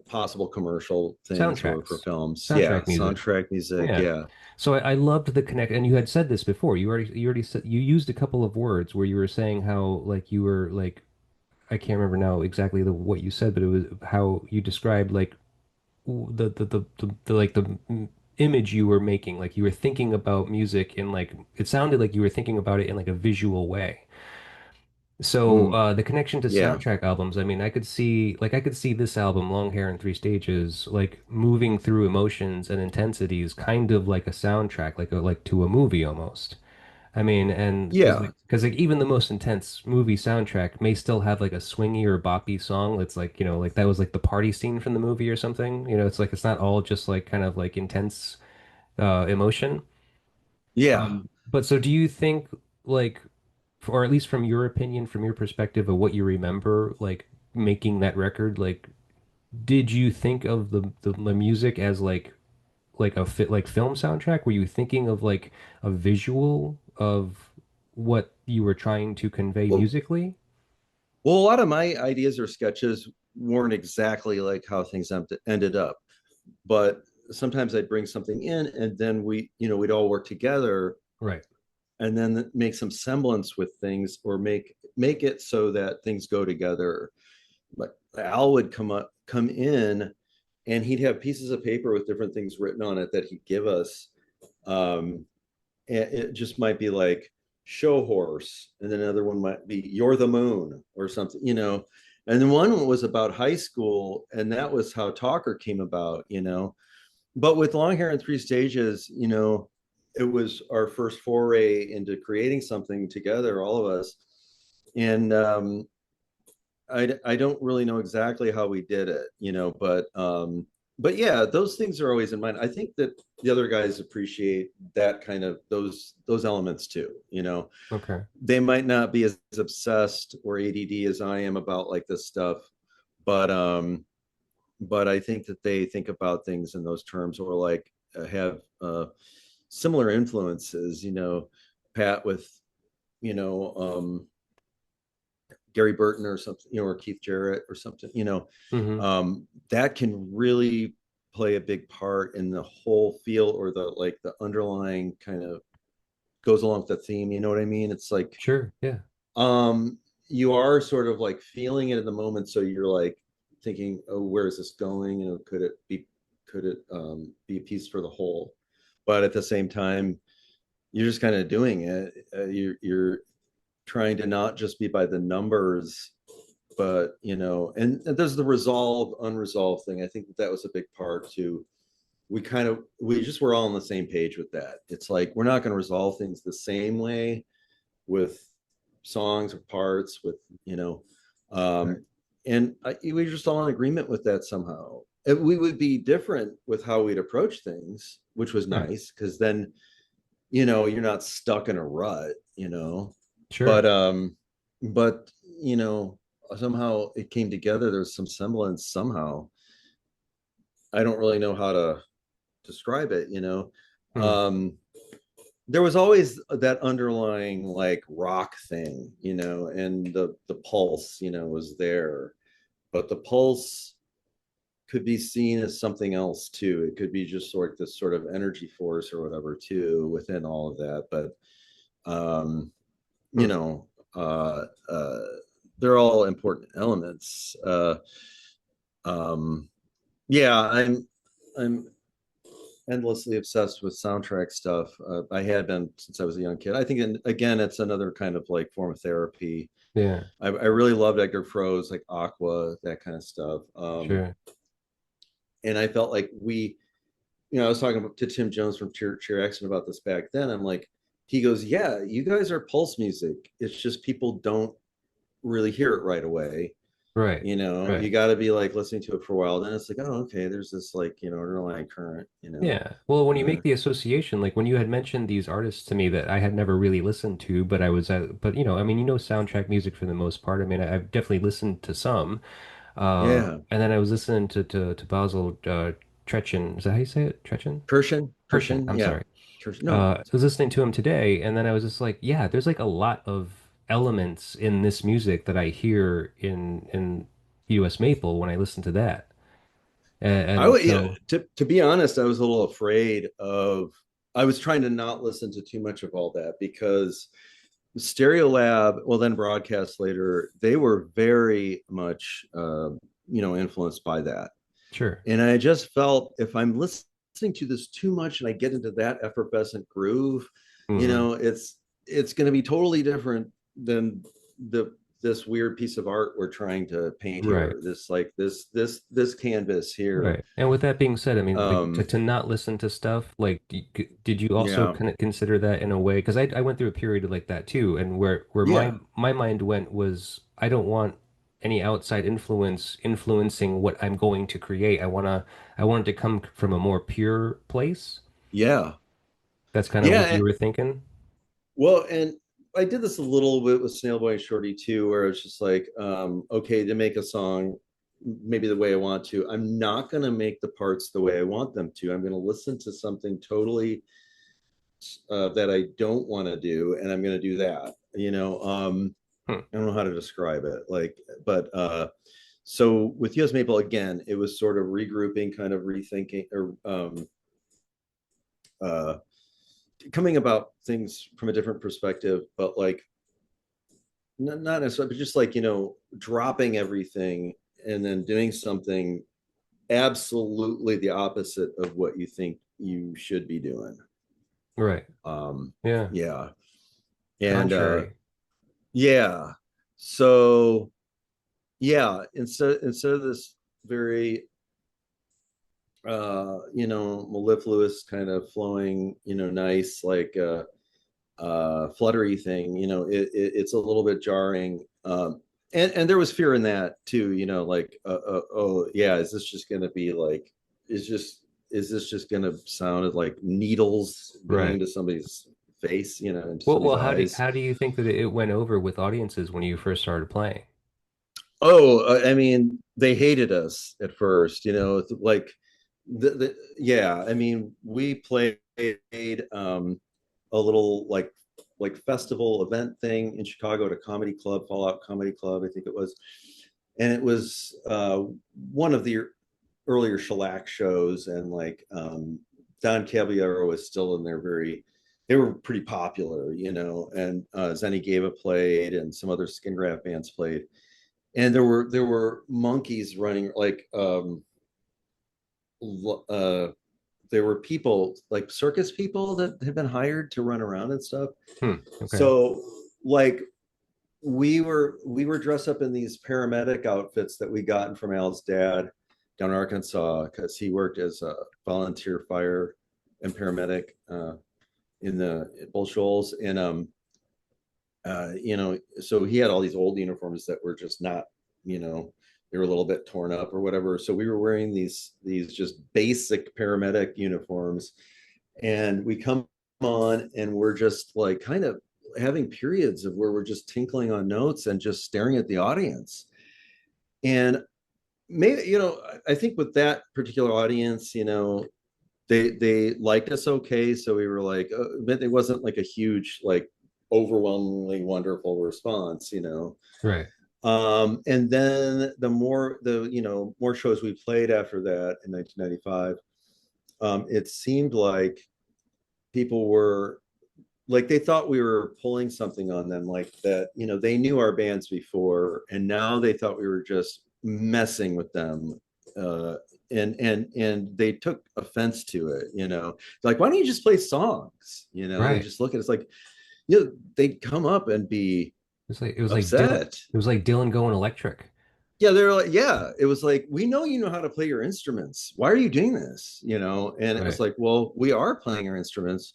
possible commercial things or for soundtracks, films. Yeah, soundtrack music. soundtrack music. Yeah. Yeah. So I loved the connect, and you had said this before. You already said you used a couple of words where you were saying how like you were like I can't remember now exactly what you said, but it was how you described like the like the image you were making, like you were thinking about music in like it sounded like you were thinking about it in like a visual way. So Mm, the connection to yeah. soundtrack albums, I mean, I could see this album, Long Hair in Three Stages, like moving through emotions and intensities, kind of like a soundtrack, like to a movie almost. I mean, and Yeah. because like even the most intense movie soundtrack may still have like a swingy or boppy song that's like, like that was like the party scene from the movie or something. It's like it's not all just like kind of like intense emotion. Yeah. But so do you think like, or at least from your opinion, from your perspective of what you remember, like making that record, like did you think of the music as like a fit like film soundtrack? Were you thinking of like a visual of what you were trying to convey Well, musically? well, a lot of my ideas or sketches weren't exactly like how things ended up, but sometimes I'd bring something in, and then we'd all work together, Right. and then make some semblance with things, or make it so that things go together. Like Al would come in, and he'd have pieces of paper with different things written on it that he'd give us. And it just might be like, Show Horse, and then another one might be You're the Moon or something, you know. And then one was about high school, and that was how Talker came about, you know. But with Long Hair in Three Stages, you know, it was our first foray into creating something together, all of us. And I don't really know exactly how we did it, you know, but yeah, those things are always in mind. I think that the other guys appreciate that kind of those elements too, you know. Okay. They might not be as obsessed or ADD as I am about like this stuff, but but I think that they think about things in those terms, or like have similar influences, you know. Pat with, you know, Gary Burton or something, you know, or Keith Jarrett or something, you know, Mm-hmm. that can really play a big part in the whole feel, or the like the underlying kind of goes along with the theme. You know what I mean? It's like Sure. Yeah. um you are sort of like feeling it in the moment, so you're like thinking, oh, where is this going? You know, could it be a piece for the whole? But at the same time, you're just kind of doing it. You're trying to not just be by the numbers, but you know, and there's the resolved unresolved thing. I think that was a big part too. We just were all on the same page with that. It's like we're not going to resolve things the same way with songs or parts with, you know, Right. and we were just all in agreement with that somehow. We would be different with how we'd approach things, which was Right. nice because then, you know, you're not stuck in a rut, you know. Sure. But um but you know, somehow it came together. There's some semblance somehow. I don't really know how to describe it, you know. Hmm. um there was always that underlying like rock thing, you know, and the pulse, you know, was there. But the pulse could be seen as something else too. It could be just sort of this sort of energy force or whatever too within all of that. But um you Hmm. know, they're all important elements. Um yeah, I'm endlessly obsessed with soundtrack stuff. I had been since I was a young kid. I think, and again, it's another kind of like form of therapy. Yeah. I really loved Edgar Froese, like Aqua, that kind of stuff. Sure. And I felt like you know, I was talking to Tim Jones from Cheer Action about this back then. I'm like, he goes, "Yeah, you guys are pulse music. It's just people don't really hear it right away. Right. You know, you Right. got to be like listening to it for a while. Then it's like, oh, okay, there's this like, you know, underlying current. You know, Yeah. Well, when you uh, make the association, like when you had mentioned these artists to me that I had never really listened to, but I was, but you know, I mean, you know, soundtrack music for the most part. I mean, I've definitely listened to some. yeah, And then I was listening to Basil Trechen. Is that how you say it? Trechen? Kirshen. I'm Yeah, sorry. no, I was listening to him today, and then I was just like, yeah, there's like a lot of elements in this music that I hear in U.S. Maple when I listen to that. I And would, you know, so, to be honest, I was a little afraid of. I was trying to not listen to too much of all that because Stereo Lab, well, then Broadcast later, they were very much, you know, influenced by that. sure. And I just felt if I'm listening to this too much and I get into that effervescent groove, you Hmm. know, it's going to be totally different than the this weird piece of art we're trying to paint Right. here. This like this canvas here. Right. And with that being said, I mean, like Um, to not listen to stuff, like did you also yeah, kind of consider that in a way? Because I went through a period like that too, and where yeah, my mind went was I don't want any outside influence influencing what I'm going to create. I want it to come from a more pure place. yeah, That's kind of what yeah. you were thinking. Well, and I did this a little bit with Snail Boy and Shorty too, where it's just like, okay, to make a song maybe the way I want to, I'm not going to make the parts the way I want them to. I'm going to listen to something totally that I don't want to do, and I'm going to do that. You know, Hmm. I don't know how to describe it, like, but so with US Maple again, it was sort of regrouping, kind of rethinking, or uh, coming about things from a different perspective, but like not necessarily, but just like, you know, dropping everything and then doing something absolutely the opposite of what you think you should be doing. Right. Um, Yeah. yeah. And Contrary. yeah, so yeah, instead of this very mellifluous kind of flowing, nice like fluttery thing, it's a little bit jarring. And there was fear in that too, like oh yeah, is this just gonna be like is this just gonna sound like needles going Right. into somebody's face, into Well, somebody's eyes? how do you think that it went over with audiences when you first started playing? Oh, I mean, they hated us at first, like yeah, I mean, we played a little like festival event thing in Chicago at a comedy club, Fallout Comedy Club, I think it was. And it was one of the earlier shellac shows, and like Don Caballero was still in there they were pretty popular, and Zenny Gava played and some other skin graft bands played. And there were monkeys running like uh there were people like circus people that had been hired to run around and stuff. Okay. So like we were dressed up in these paramedic outfits that we gotten from Al's dad down in Arkansas, because he worked as a volunteer fire and paramedic in the Bull Shoals. And so he had all these old uniforms that were just not, they were a little bit torn up or whatever. So we were wearing these just basic paramedic uniforms, and we come on and we're just like kind of having periods of where we're just tinkling on notes and just staring at the audience. And maybe, I think with that particular audience, they liked us okay. So we were like, but it wasn't like a huge, like overwhelmingly wonderful response. Right. And then more shows we played after that in 1995, it seemed like people were like, they thought we were pulling something on them, like that, they knew our bands before, and now they thought we were just messing with them. Uh, and they took offense to it, like, why don't you just play songs? They Right. just look at us like, they'd come up and be It was like Dylan. upset. It was like Dylan going electric. Yeah, they're like, yeah, it was like, we know you know how to play your instruments. Why are you doing this? And it was Right. like, well, we are playing our instruments.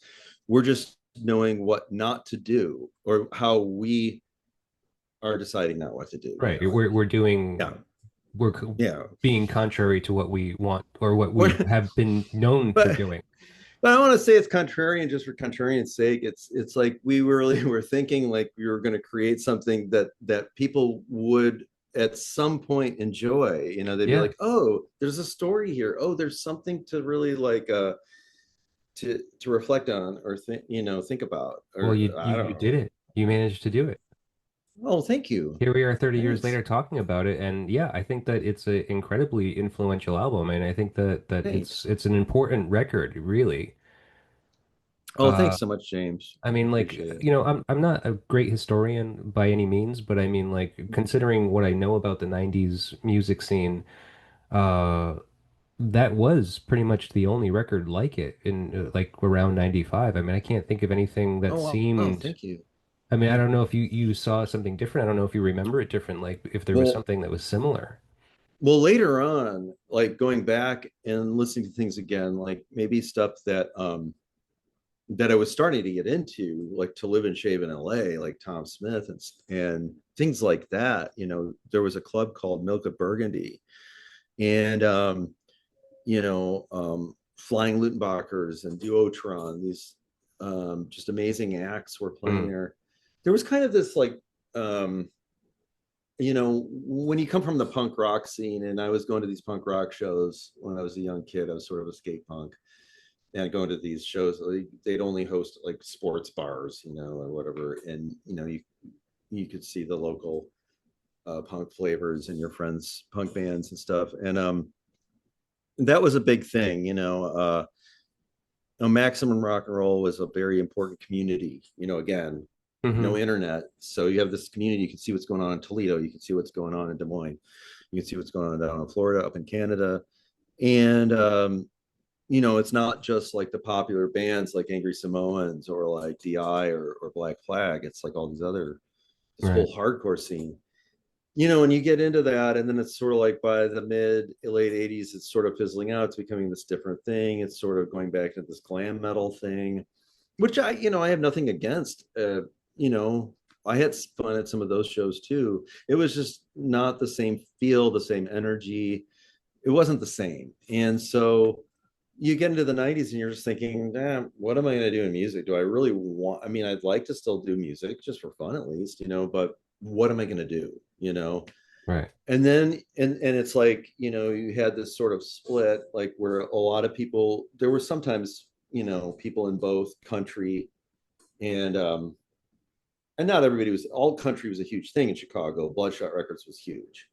We're just knowing what not to do, or how we are deciding not what to do. Right. We're doing Yeah, yeah. being contrary to what we want or what we But have been known for but doing. I don't want to say it's contrarian just for contrarian's sake. It's like we really were thinking like we were going to create something that people would at some point enjoy. They'd be Yeah. like, oh, there's a story here. Oh, there's something to really like to reflect on, or think about, Well, or you I don't you did know. it. You managed to do it. Oh, thank you. Here we are 30 years Thanks. later talking about it, and yeah, I think that it's an incredibly influential album, and I think that Thanks. it's an important record, really. Oh, Uh, thanks so much, James. I mean, like, Appreciate it. I'm not a great historian by any means, but I mean, like, considering what I know about the 90s music scene, uh, that was pretty much the only record like it in like around 95. I mean, I can't think of anything that Oh, wow. seemed, Thank you. I mean, I don't know if you saw something different. I don't know if you remember it different, like if there was Well, something that was similar. later on, like going back and listening to things again, like maybe stuff that I was starting to get into, like To Live and Shave in LA, like Tom Smith and things like that. There was a club called Milk of Burgundy, and Flying Lutenbachers and Duotron, these just amazing acts were playing Mm, there. There was kind of this like when you come from the punk rock scene, and I was going to these punk rock shows when I was a young kid. I was sort of a skate punk, and going to these shows, they'd only host like sports bars, or whatever. And you could see the local punk flavors and your friends punk bands and stuff. And that was a big thing. Maximum Rock and Roll was a very important community. Again, no hmm. internet, so you have this community. You can see what's going on in Toledo, you can see what's going on in Des Moines, you can see what's going on down in Florida, up in Canada. And it's not just like the popular bands like Angry Samoans or like DI or Black Flag. It's like all these other, this Right. whole hardcore scene. And you get into that, and then it's sort of like by the mid late 80s, it's sort of fizzling out. It's becoming this different thing. It's sort of going back to this glam metal thing, which I have nothing against. You know, I had fun at some of those shows too. It was just not the same feel, the same energy. It wasn't the same. And so you get into the 90s and you're just thinking, damn, what am I going to do in music? Do I really want, I mean, I'd like to still do music just for fun at least, but what am I going to do? Right. And then, and it's like, you had this sort of split, like where a lot of people, there were sometimes, people in both country and not everybody was, all country was a huge thing in Chicago. Bloodshot Records was huge.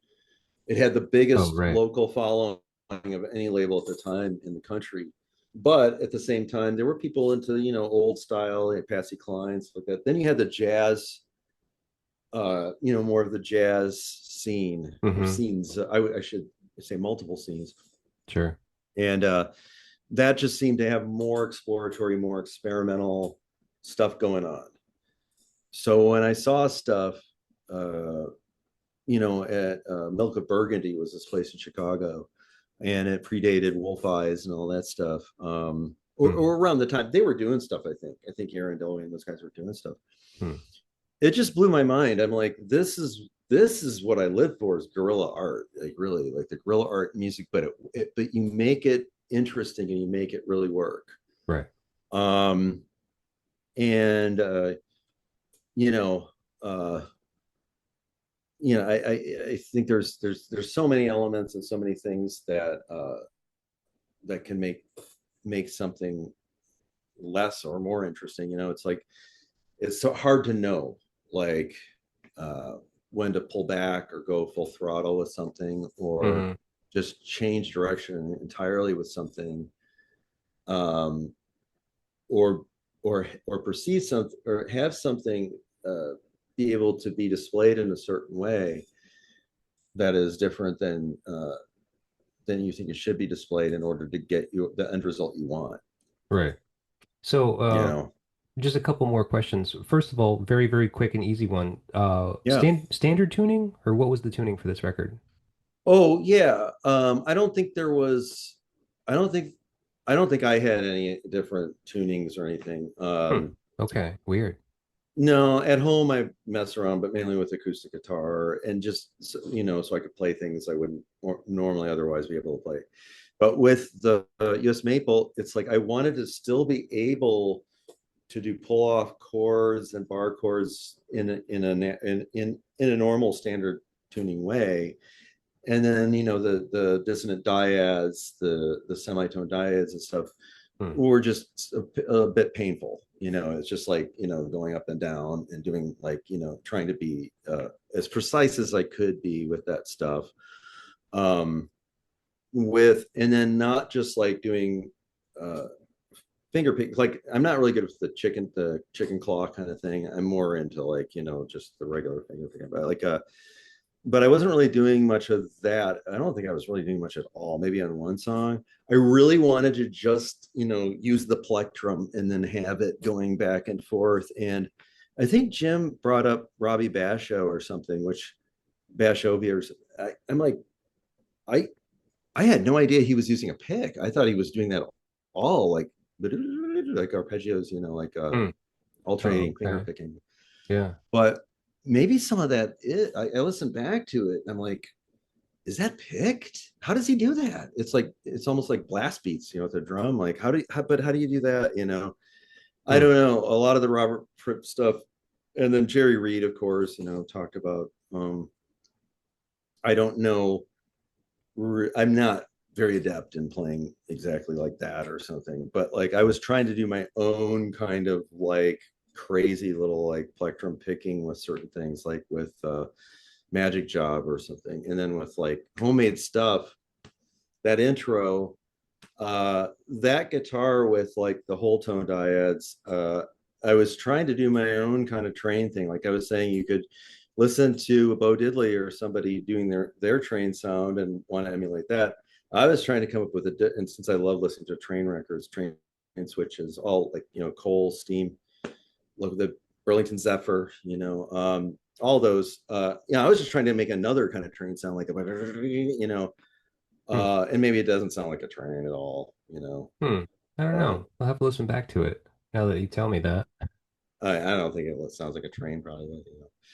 It had the Oh, biggest right. local following of any label at the time in the country. But at the same time, there were people into, old style, like Patsy Cline, stuff like that. Then you had the jazz, more of the jazz scene or Mm-hmm. scenes. I should say multiple scenes. Sure. And that just seemed to have more exploratory, more experimental stuff going on. So when I saw stuff, uh, at Milk of Burgundy was this place in Chicago, and it predated Wolf Eyes and all that stuff. Mm-hmm. Or around the time they were doing stuff, I think Aaron Dowie and those guys were doing stuff. Hmm. It just blew my mind. I'm like, this is what I live for, is guerrilla art, like really, like the guerrilla art music, but you make it interesting and you make it really work. Right. Um, and you know, uh, I think there's so many elements and so many things that can make something less or more interesting. It's like it's so hard to know, like uh, when to pull back or go full throttle with something, or Mm-hmm. just change direction entirely with something, um, or or perceive something or have something uh, be able to be displayed in a certain way that is different than you think it should be displayed in order to get you the end result you want. Right. So, You know? just a couple more questions. First of all, very, very quick and easy one. Yeah. Standard tuning, or what was the tuning for this record? Oh yeah. I don't think there was. I don't think. I don't think I had any different tunings or anything. Hmm. Okay, weird. No, at home I mess around, but mainly with acoustic guitar and just so I could play things I wouldn't normally otherwise be able to play. But with the US Maple, it's like I wanted to still be able to do pull off chords and bar chords in a normal standard tuning way, and then the dissonant dyads, the semitone dyads and stuff Hmm. were just a bit painful. It's just like going up and down and doing like trying to be as precise as I could be with that stuff. Um, and then not just like doing uh, finger pick. Like I'm not really good with the chicken claw kind of thing. I'm more into like just the regular finger picking. But I wasn't really doing much of that. I don't think I was really doing much at all. Maybe on one song, I really wanted to just use the plectrum and then have it going back and forth. And I think Jim brought up Robbie Basho or something, which Bashovia. I'm like, I I had no idea he was using a pick. I thought he was doing that all like arpeggios, like Hmm. Oh, alternating finger okay. picking. Yeah. But maybe some of that I listened back to it and I'm like, is that picked? How does he do that? It's almost like blast beats, with a drum. Like how do you do that? I Hmm. don't know. A lot of the Robert Fripp stuff, and then Jerry Reed, of course, talked about. I don't know. I'm not very adept in playing exactly like that or something, but like I was trying to do my own kind of like crazy little like plectrum picking with certain things, like with Magic Job or something, and then with like homemade stuff. That intro, that guitar with like the whole tone dyads, I was trying to do my own kind of train thing. Like I was saying, you could listen to Bo Diddley or somebody doing their train sound and want to emulate that. I was trying to come up with and since I love listening to train records, train switches, all like, coal, steam, look at the Burlington Zephyr, all those. I was just trying to make another kind of train sound like Hmm. and maybe it doesn't sound like a train at all. Hmm. I don't Uh, know. I'll have to listen back to it now that you tell me that. I don't think it sounds like a train, probably.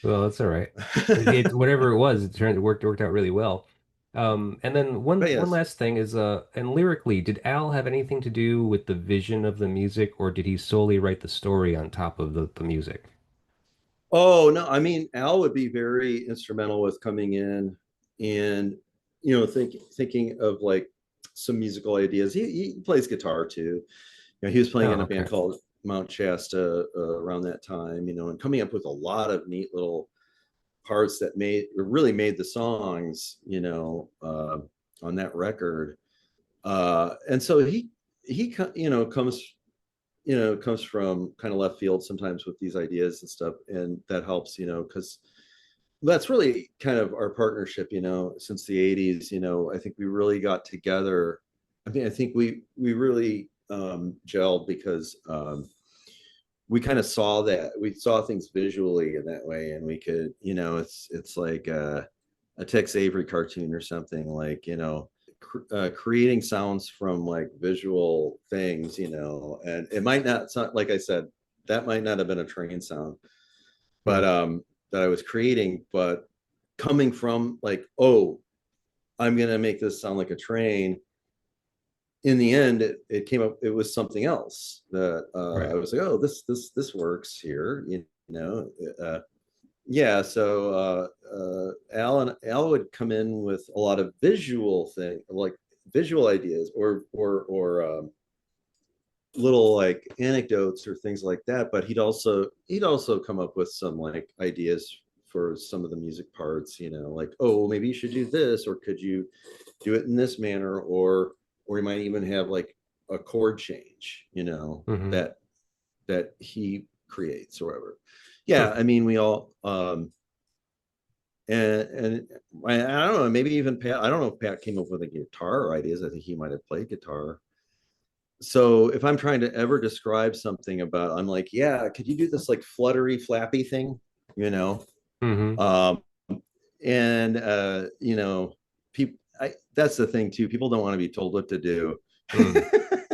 Well, that's all right. It But, whatever it was, it worked out really well. And then one but one yes. last thing is and lyrically, did Al have anything to do with the vision of the music, or did he solely write the story on top of the music? Oh no, I mean Al would be very instrumental with coming in and thinking of like some musical ideas. He plays guitar too. He was playing in Oh, a okay. band called Mount Shasta around that time, and coming up with a lot of neat little parts that really made the songs, on that record. And so he comes from kind of left field sometimes with these ideas and stuff, and that helps, because that's really kind of our partnership, since the 80s. I think we really got together. I mean, I think we really gelled because we kind of we saw things visually in that way, and we could, it's like a Tex Avery cartoon or something, like, creating sounds from like visual things, and it might not sound, like I said, that might not have been a train sound, Hmm. but that I was creating, but coming from like, oh, I'm gonna make this sound like a train. In the end, it came up. It was something else that I Right. was like, oh, this works here. Uh, yeah. So Al would come in with a lot of like visual ideas, or little like anecdotes or things like that. But he'd also come up with some like ideas for some of the music parts. Like, oh, maybe you should do this, or could you do it in this manner, or you might even have like a chord change, Hmm. that he creates or whatever. Hmm. Yeah, I mean, we all and I don't know, maybe even Pat. I don't know if Pat came up with the guitar ideas. I think he might have played guitar. So if I'm trying to ever describe something about, I'm like, yeah, could you do this like fluttery, flappy thing? You know, Hmm. um, and people. That's the thing too. People don't want to be told what to do. Hmm.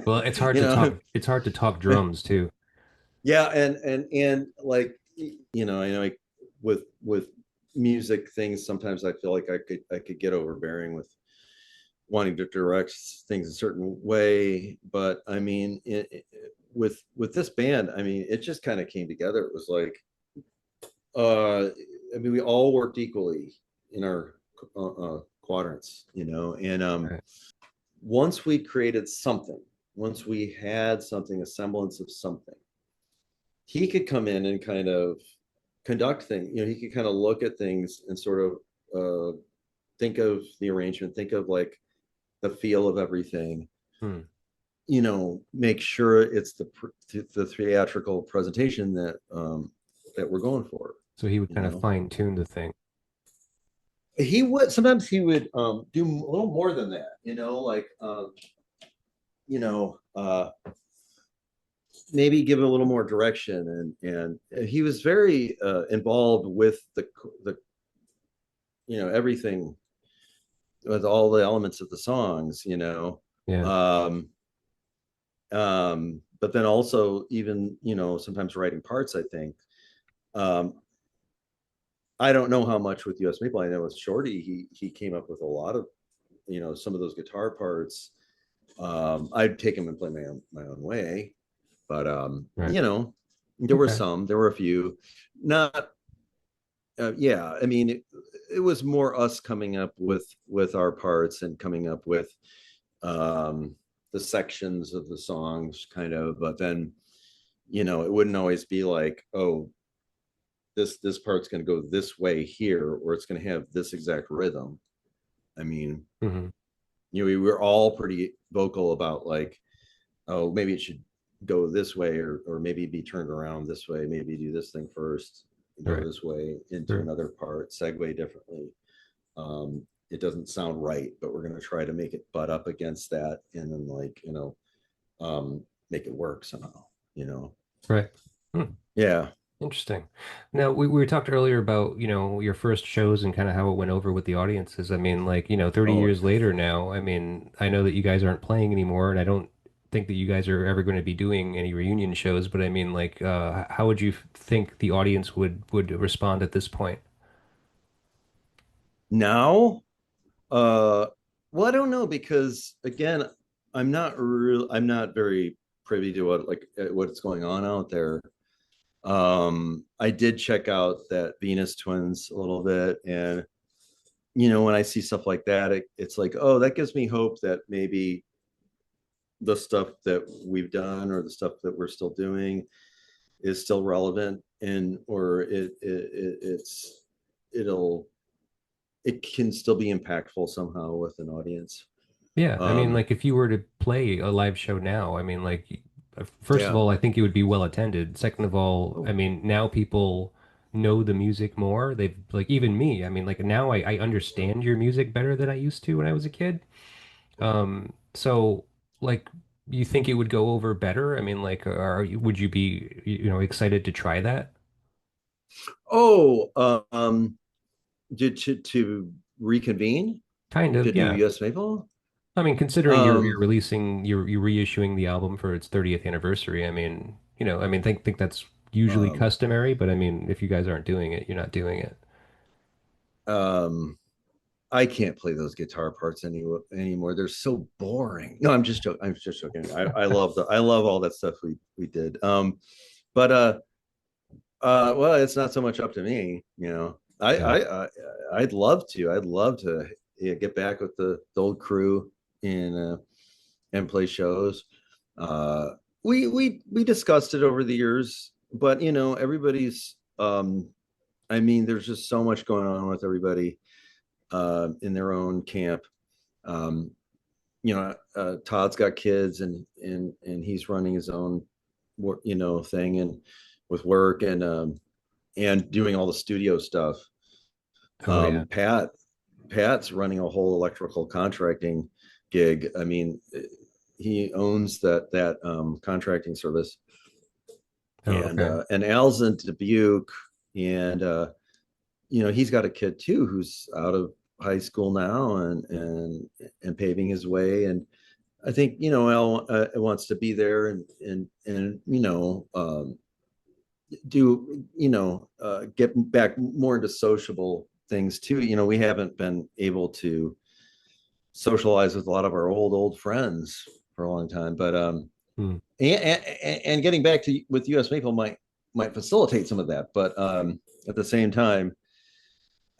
Well, it's hard you to know, talk. It's hard to talk drums too. yeah, and like, I know, like, with music things, sometimes I feel like I could get overbearing with wanting to direct things a certain way, but I mean, with this band, I mean, it just kind of came together. It was like, uh I mean, we all worked equally in our quadrants, and Right. once we created something, once we had something, a semblance of something, he could come in and kind of conduct things. He could kind of look at things and sort of think of the arrangement, think of like the feel of everything, Hmm. make sure it's the theatrical presentation that we're going for. So he would You kind of know, fine tune the thing. he would do a little more than that. Like, you know, maybe give it a little more direction, and he was very involved with the everything, with all the elements of the songs. Yeah. Um, but then also, even, sometimes writing parts, I think. um, I don't know how much with US Maple. I know with Shorty, he came up with a lot of, some of those guitar parts. I'd take them and play my own way, but Right. Okay. there were a few, not yeah, I mean, it was more us coming up with our parts and coming up with um the sections of the songs, kind of. But then, it wouldn't always be like, oh, this part's going to go this way here, or it's going to have this exact rhythm. I mean, Hmm. we were all pretty vocal about like, oh, maybe it should go this way, or maybe be turned around this way, maybe do this thing first, go Right. this way into Sure. another part, segue differently. it doesn't sound right, but we're going to try to make it butt up against that, and then like, make it work somehow, you know. Right. Hmm. Yeah. Interesting. Now, we talked earlier about, your first shows and kind of how it went over with the audiences. I mean, like, 30 Oh, years later now, I mean, I know that you guys aren't playing anymore, and I don't think that you guys are ever going to be doing any reunion shows, but I mean, like, how would you think the audience would respond at this point? now, uh, well, I don't know, because again, I'm not very privy to what's going on out there. I did check out that Venus Twins a little bit, and when I see stuff like that, it's like, oh, that gives me hope that maybe the stuff that we've done or the stuff that we're still doing is still relevant, and or it'll it can still be impactful somehow with an audience. Yeah, I mean, um like if you were to play a live show now, I mean, like first of yeah. all, I think it would be well attended. Second of all, I Oh. mean, now people know the music more. They've like even me, I mean, like now I understand your music better than I used to when I was a kid. So like you think it would go over better? I mean, like would you be, excited to try that? Oh, to reconvene Kind to of, do yeah. US Maple. I mean, considering you're um releasing you're reissuing the album for its 30th anniversary, I mean, I mean, think that's usually um customary, but I mean, if you guys aren't doing it, you're not doing it. um I can't play those guitar parts anymore. They're so boring. No, I'm just joking. I love all that stuff we did. But well, it's not so much up to me, Yeah. I'd love to, yeah, get back with the old crew and play shows. Uh, we discussed it over the years, but everybody's. I mean, there's just so much going on with everybody in their own camp. Um, Todd's got kids, and he's running his own thing, and with work, and doing all the studio stuff. Oh yeah. Pat's running a whole electrical contracting gig. I mean, he owns that contracting service, Oh okay. and Al's in Dubuque, and he's got a kid too who's out of high school now, and paving his way. And I think Al wants to be there, and do get back more into sociable things too. We haven't been able to socialize with a lot of our old friends for a long time, but Hmm. and getting back to with US Maple might facilitate some of that, but at the same time,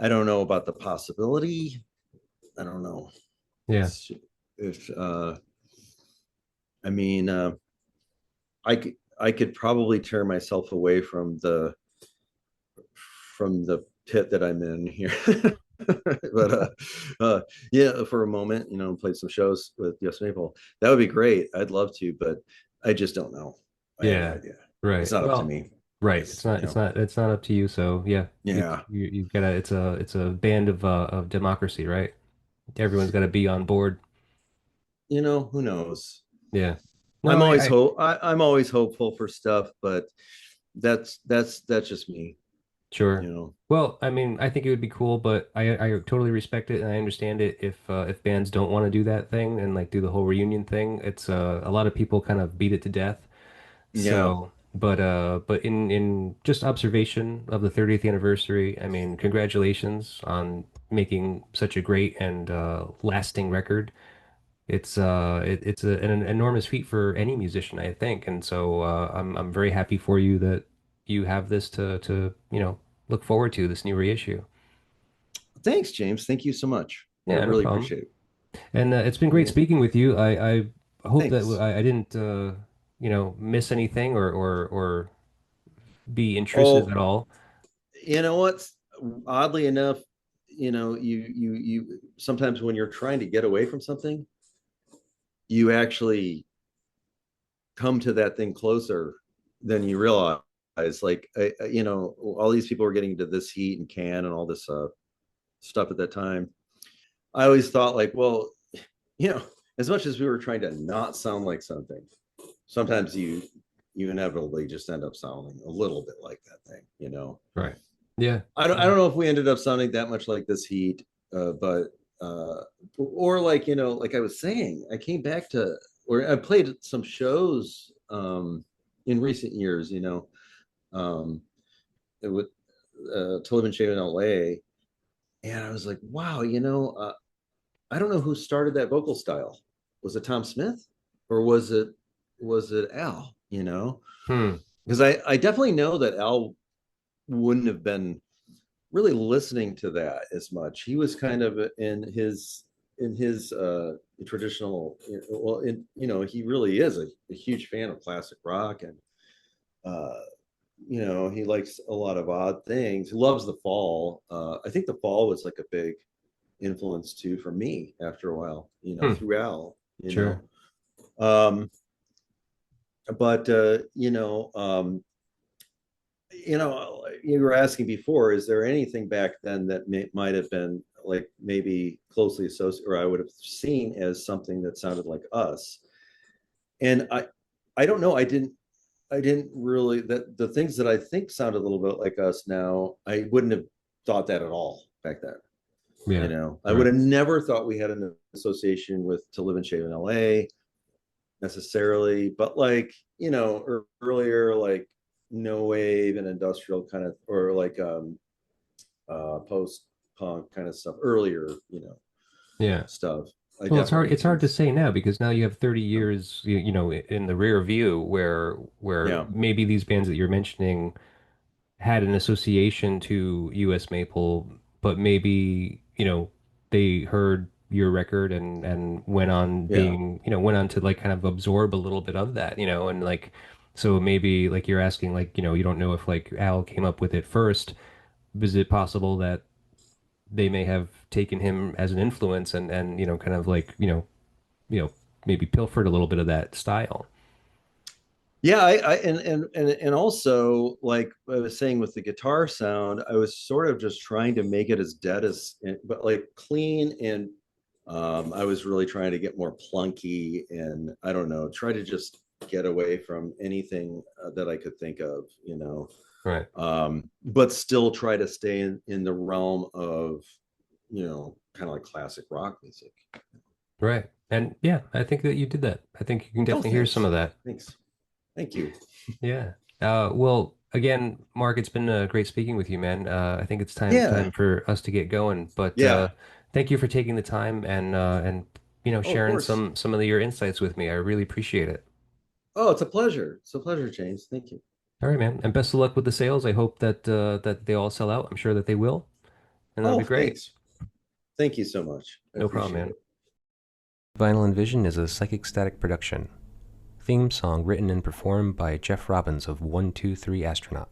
I don't know about the possibility. I don't know Yeah. if I mean, I could probably tear myself away from the pit that I'm in here. But yeah, for a moment, play some shows with Yes Maple. That would be great. I'd love to, but I just don't know. I have no Yeah. idea. It's Right. not up to Well, me. right. It's It's not up to you. So yeah, yeah. you've got it's a band of democracy, right? Everyone's got to be on board. Who knows? Yeah. No, I I'm always hopeful for stuff, but that's just me. sure. You know. Well, I mean, I think it would be cool, but I totally respect it and I understand it if bands don't want to do that thing and like do the whole reunion thing. It's a lot of people kind of beat it to death. Yeah. So, but in just observation of the 30th anniversary, I mean, congratulations on making such a great and lasting record. It's an enormous feat for any musician, I think, and so I'm very happy for you that you have this to look forward to this new reissue. Thanks, James. Thank you so much. I Yeah, no really problem. appreciate it. And it's been great Yeah. speaking with you. I hope that Thanks. I didn't miss anything or be intrusive at Oh, all. you know what? Oddly enough, you sometimes when you're trying to get away from something, you actually come to that thing closer than you realize. Like, all these people were getting to this heat and can and all this stuff at that time. I always thought like, well, you know, as much as we were trying to not sound like something, sometimes you inevitably just end up sounding a little bit like that thing, you know. Right. Yeah. I don't know if we ended up sounding that much like this heat, but or like, you know, like I was saying, I came back to, or I played some shows in recent years, you know, um with to Live and Shave in LA, and I was like, wow, you know, I don't know who started that vocal style. Was it Tom Smith, or was it Al? You know, Hmm. because I definitely know that Al wouldn't have been really listening to that as much. He was kind of in his traditional, well, in, you know, he really is a huge fan of classic rock, and uh you know, he likes a lot of odd things. He loves the Fall. I think the Fall was like a big influence too for me after a while, you know, Hmm. through Al, you Sure. know. But you know, you were asking before, is there anything back then that might have been like maybe closely associated, or I would have seen as something that sounded like us? And I don't know. I didn't really, that the things that I think sound a little bit like us now, I wouldn't have thought that at all back then. You Yeah. know, I would Right. have never thought we had an association with To Live and Shave in LA necessarily, but like, you know, earlier, like no wave and industrial kind of, or like post punk kind of stuff, earlier, you know, Yeah. stuff. I Well, it's hard. definitely It's hard can. to say now because now you have 30 years, you know, in the rear view where Yeah, maybe these bands that you're mentioning had an association to U.S. Maple, but maybe, you know, they heard your record and went on yeah. being, you know, went on to like kind of absorb a little bit of that, you know, and like, so maybe like you're asking, like, you know, you don't know if like Al came up with it first. Is it possible that they may have taken him as an influence and, you know, kind of like, you know, maybe pilfered a little bit of that style? Yeah, I and also like I was saying with the guitar sound, I was sort of just trying to make it as dead as, but like clean, and I was really trying to get more plunky, and I don't know, try to just get away from anything that I could think of, you know, Right. but still try to stay in the realm of, you know, kind of like classic rock music. Right. And yeah, I think that you did that. I think you can Oh, definitely hear some thanks, of that. thanks, thank you. Yeah. Well, again, Mark, it's been great speaking with you, man. I think it's time Yeah, for us to get going. But yeah. thank you for taking the time and you know Oh, of sharing course. some of your insights with me. I really appreciate it. Oh, it's a pleasure. It's a pleasure, James. Thank you. All right, man. And best of luck with the sales. I hope that they all sell out. I'm sure that they will, and that'll Oh, be great. thanks. Thank you so much. I No problem, appreciate man. it. Vinyl and Vision is a Psychic Static production. Theme song written and performed by Jeff Robbins of 123 Astronaut.